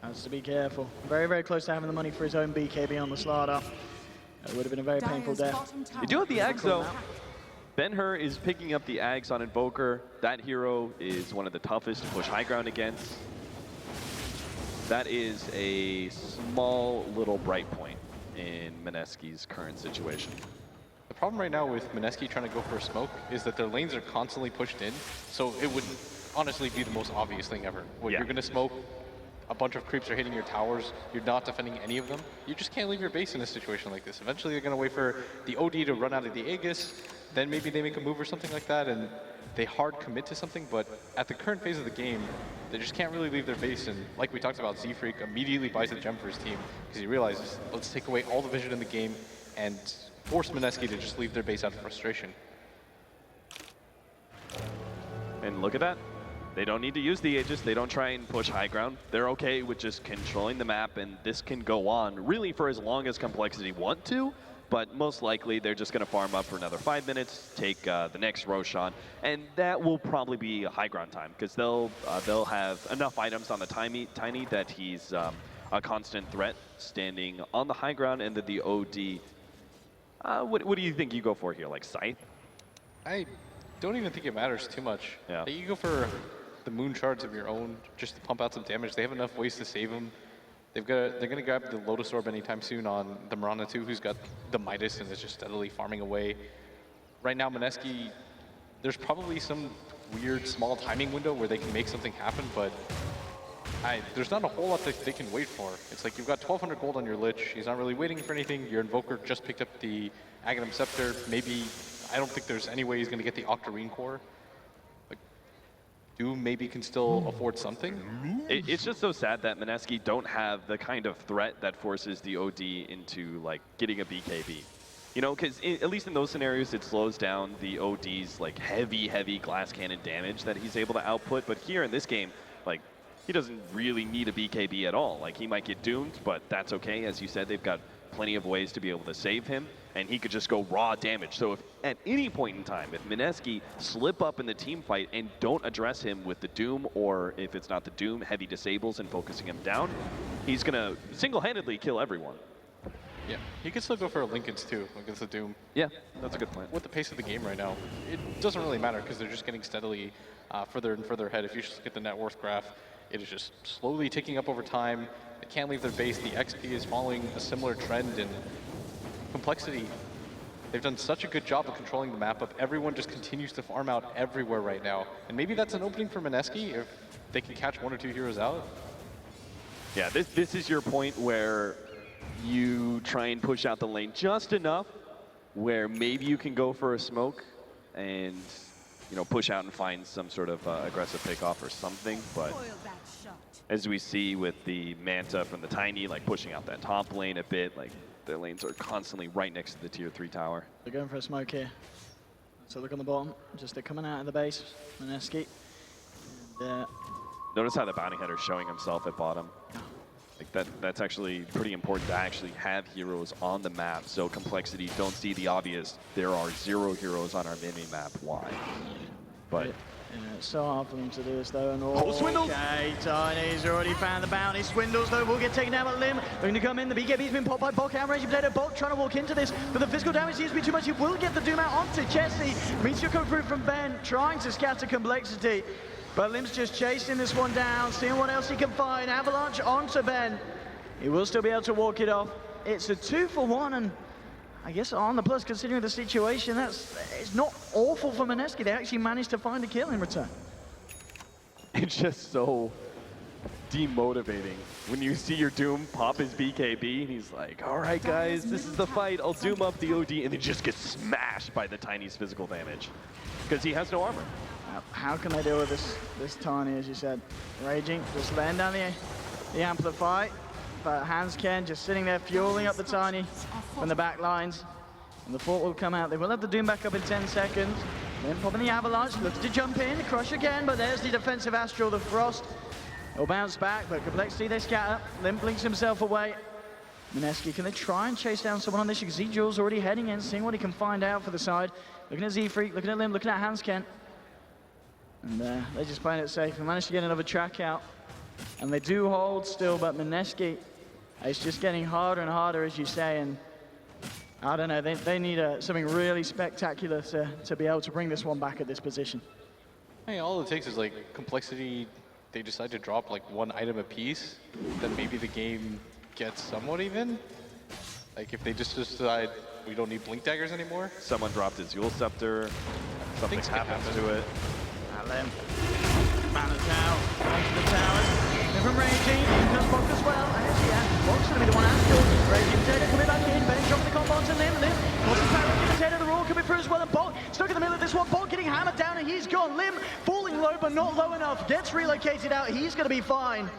Has to be careful. Very, very close to having the money for his own BKB on the Slardar. It would have been a very painful Dire's death. bottom tower You do have the is Ags, under though. attack. Ben-Hur is picking up the Ags on Invoker. That hero is one of the toughest to push high ground against. That is a small little bright point in Mineski's current situation. The problem right now with Mineski trying to go for a smoke is that their lanes are constantly pushed in, so it would honestly be the most obvious thing ever. When Yeah. you're going to smoke, a bunch of creeps are hitting your towers, you're not defending any of them, you just can't leave your base in a situation like this. Eventually they're going to wait for the OD to run out of the Aegis, then maybe they make a move or something like that, and they hard commit to something, but at the current phase of the game, they just can't really leave their base, and like we talked about, Z-Freak immediately buys a gem for his team, because he realizes, let's take away all the vision in the game, and force Mineski to just leave their base out of frustration. And look at that. They don't need to use the Aegis. They don't try and push high ground. They're okay with just controlling the map, and this can go on really for as long as complexity want to. but most likely they're just going to farm up for another 5 minutes, take the next Roshan, and that will probably be a high ground time because they'll have enough items on the Tiny that he's a constant threat standing on the high ground, and then the OD. What do you think you go for here, like Scythe? I don't even think it matters too much. Yeah. Like, you go for the moon shards of your own just to pump out some damage. They have enough ways to save him. They're going to grab the Lotus Orb anytime soon on the Mirana too, who's got the Midas and is just steadily farming away. Right now, Mineski, there's probably some weird small timing window where they can make something happen, but there's not a whole lot that they can wait for. It's like you've got 1,200 gold on your Lich. He's not really waiting for anything. Your Invoker just picked up the Aghanim Scepter. Maybe, I don't think there's any way he's going to get the Octarine Core. Like, Doom maybe can still afford something. It's just so sad that Mineski don't have the kind of threat that forces the OD into like getting a BKB. You know, because at least in those scenarios, it slows down the OD's like heavy glass cannon damage that he's able to output. But here in this game, like, he doesn't really need a BKB at all. Like, he might get doomed, but that's okay. As you said, they've got plenty of ways to be able to save him, and he could just go raw damage. So if at any point in time, if Mineski slip up in the team fight and don't address him with the Doom, or if it's not the Doom, heavy disables and focusing him down, he's gonna single-handedly kill everyone. Yeah, he could still go for a Linken's too against the Doom. Yeah, that's a good plan. With the pace of the game right now, it doesn't really matter because they're just getting steadily further and further ahead. If you just look at the net worth graph, it is just slowly ticking up over time. They can't leave their base. The XP is following a similar trend, and compLexity, they've done such a good job of controlling the map up. Everyone just continues to farm out everywhere right now. And maybe that's an opening for Mineski if they can catch 1 or 2 heroes out. Yeah, this is your point where you try and push out the lane just enough where maybe you can go for a smoke and, you know, push out and find some sort of aggressive pickoff or something. But as we see with the Manta from the Tiny, like pushing out that top lane a bit, like their lanes are constantly right next to the tier 3 tower. They're going for a smoke here. So look on the bottom, just they're coming out of the base, Mineski. And, notice how the bounty hunter's showing himself at bottom. Like that's actually pretty important to actually have heroes on the map. So compLexity don't see the obvious. There are 0 heroes on our mini map. Why? But it's so hard for them to do this though. And Swindles! Okay, Tiny's already found the bounty. Swindles though will get taken down by Lim. Looking to come in. The BKB's been popped by Bok. Outrage Potato. Bok trying to walk into this, but the physical damage seems to be too much. He will get the Doom out onto Jesse. Meteor coming through from Ben, trying to scatter compLexity. But Lim's just chasing this one down, seeing what else he can find. Avalanche onto Ben. He will still be able to walk it off. It's a 2-for-1, and I guess on the plus, considering the situation, it's not awful for Mineski. They actually managed to find a kill in return. it's just so demotivating when you see your Doom pop his BKB, and he's like, all right, guys, this is the fight. I'll Doom up the OD, and then just gets smashed by the Tiny's physical damage because he has no armor. How can they deal with this Tiny, as you said? Raging, just laying down the Amplify. But Hansken just sitting there fueling up the Tiny from the back lines. And the fort will come out. They will have the Doom back up in 10 seconds. Then popping the Avalanche, looks to jump in, crush again, but there's the defensive Astral, the Frost. It'll bounce back, but compLexity, they scatter. Lim blinks himself away. Mineski, can they try and chase down someone on this? You can see Jules already heading in, seeing what he can find out for the side. Looking at Z-Freak, looking at Lim, looking at Hansken. And they're just playing it safe. They managed to get another track out. And they do hold still, but Mineski, it's just getting harder and harder, as you say. And I don't know, they need something really spectacular to be able to bring this one back at this position. Hey, all it takes is like compLexity, they decide to drop like 1 item apiece, then maybe the game gets somewhat even. Like if they just decide we don't need Blink Daggers anymore. Someone dropped his Yule Scepter, something happens to it. Lim, Mana's out, onto the towers. From Raging, in comes Bok as well. And actually, yeah, Bok's going to be the one after. Raging Potato coming back in. Ben dropping the combo onto Lim. What's the power of the Potato? The roll coming through as well. And Bok stuck in the middle of this one. Bok getting hammered down and he's gone. Lim falling low, but not low enough. Gets relocated out. He's going to be fine.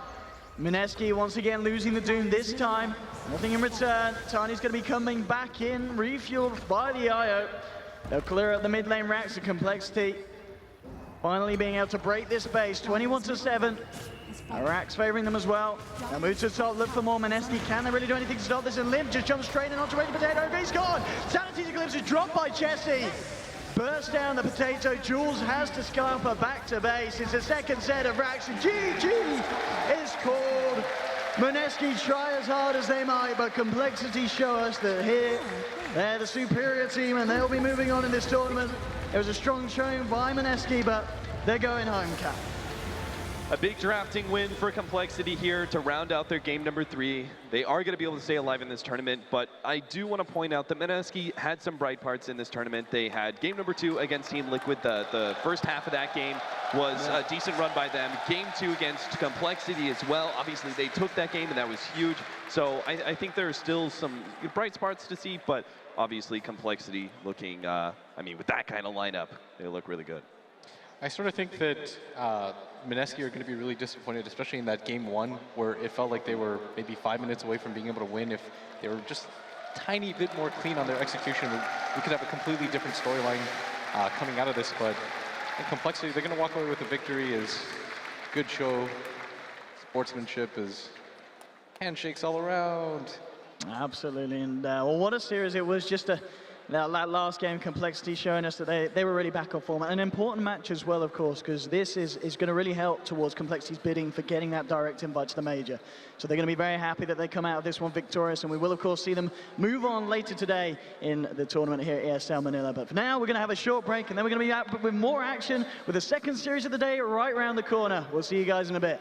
Mineski once again losing the Doom this time. Nothing in return. Tiny's going to be coming back in, refueled by the IO. They'll clear up the mid lane racks of compLexity. Finally being able to break this base, 21-7. has fallen. Iraq's favoring them as well. Now move to the top, look for more Mineski. Can they really do anything to stop this? And Limp just jumps straight in onto Ready Potato. He's gone. Sanity's Eclipse is dropped by Chessie. Burst down the potato. Jules has to scalper back to base. It's the second set of racks. GG is called. Mineski try as hard as they might, but compLexity show us that here they're the superior team and they'll be moving on in this tournament. It was a strong showing by Mineski, but they're going home, Cap. A big drafting win for compLexity here to round out their game number 3. They are going to be able to stay alive in this tournament, but I do want to point out that Mineski had some bright parts in this tournament. They had game number 2 against Team Liquid. The first half of that game was a decent run by them. Game 2 against compLexity as well. Obviously, they took that game, and that was huge. So I think there are still some bright spots to see, but obviously compLexity looking, I mean, with that kind of lineup, they look really good. I sort of think that Mineski are going to be really disappointed, especially in that game 1, where it felt like they were maybe 5 minutes away from being able to win. If they were just a tiny bit more clean on their execution, we could have a completely different storyline coming out of this. But in compLexity, they're going to walk away with a victory. Is good show, sportsmanship, is handshakes all around. Absolutely, and well, what a series it was. Just that last game, compLexity showing us that they were really back on form. An important match as well, of course, because this is going to really help towards compLexity's bidding for getting that direct invite to the major. So they're going to be very happy that they come out of this one victorious, and we will, of course, see them move on later today in the tournament here at ESL Manila. But for now, we're going to have a short break, and then we're going to be out with more action with the second series of the day right around the corner. We'll see you guys in a bit.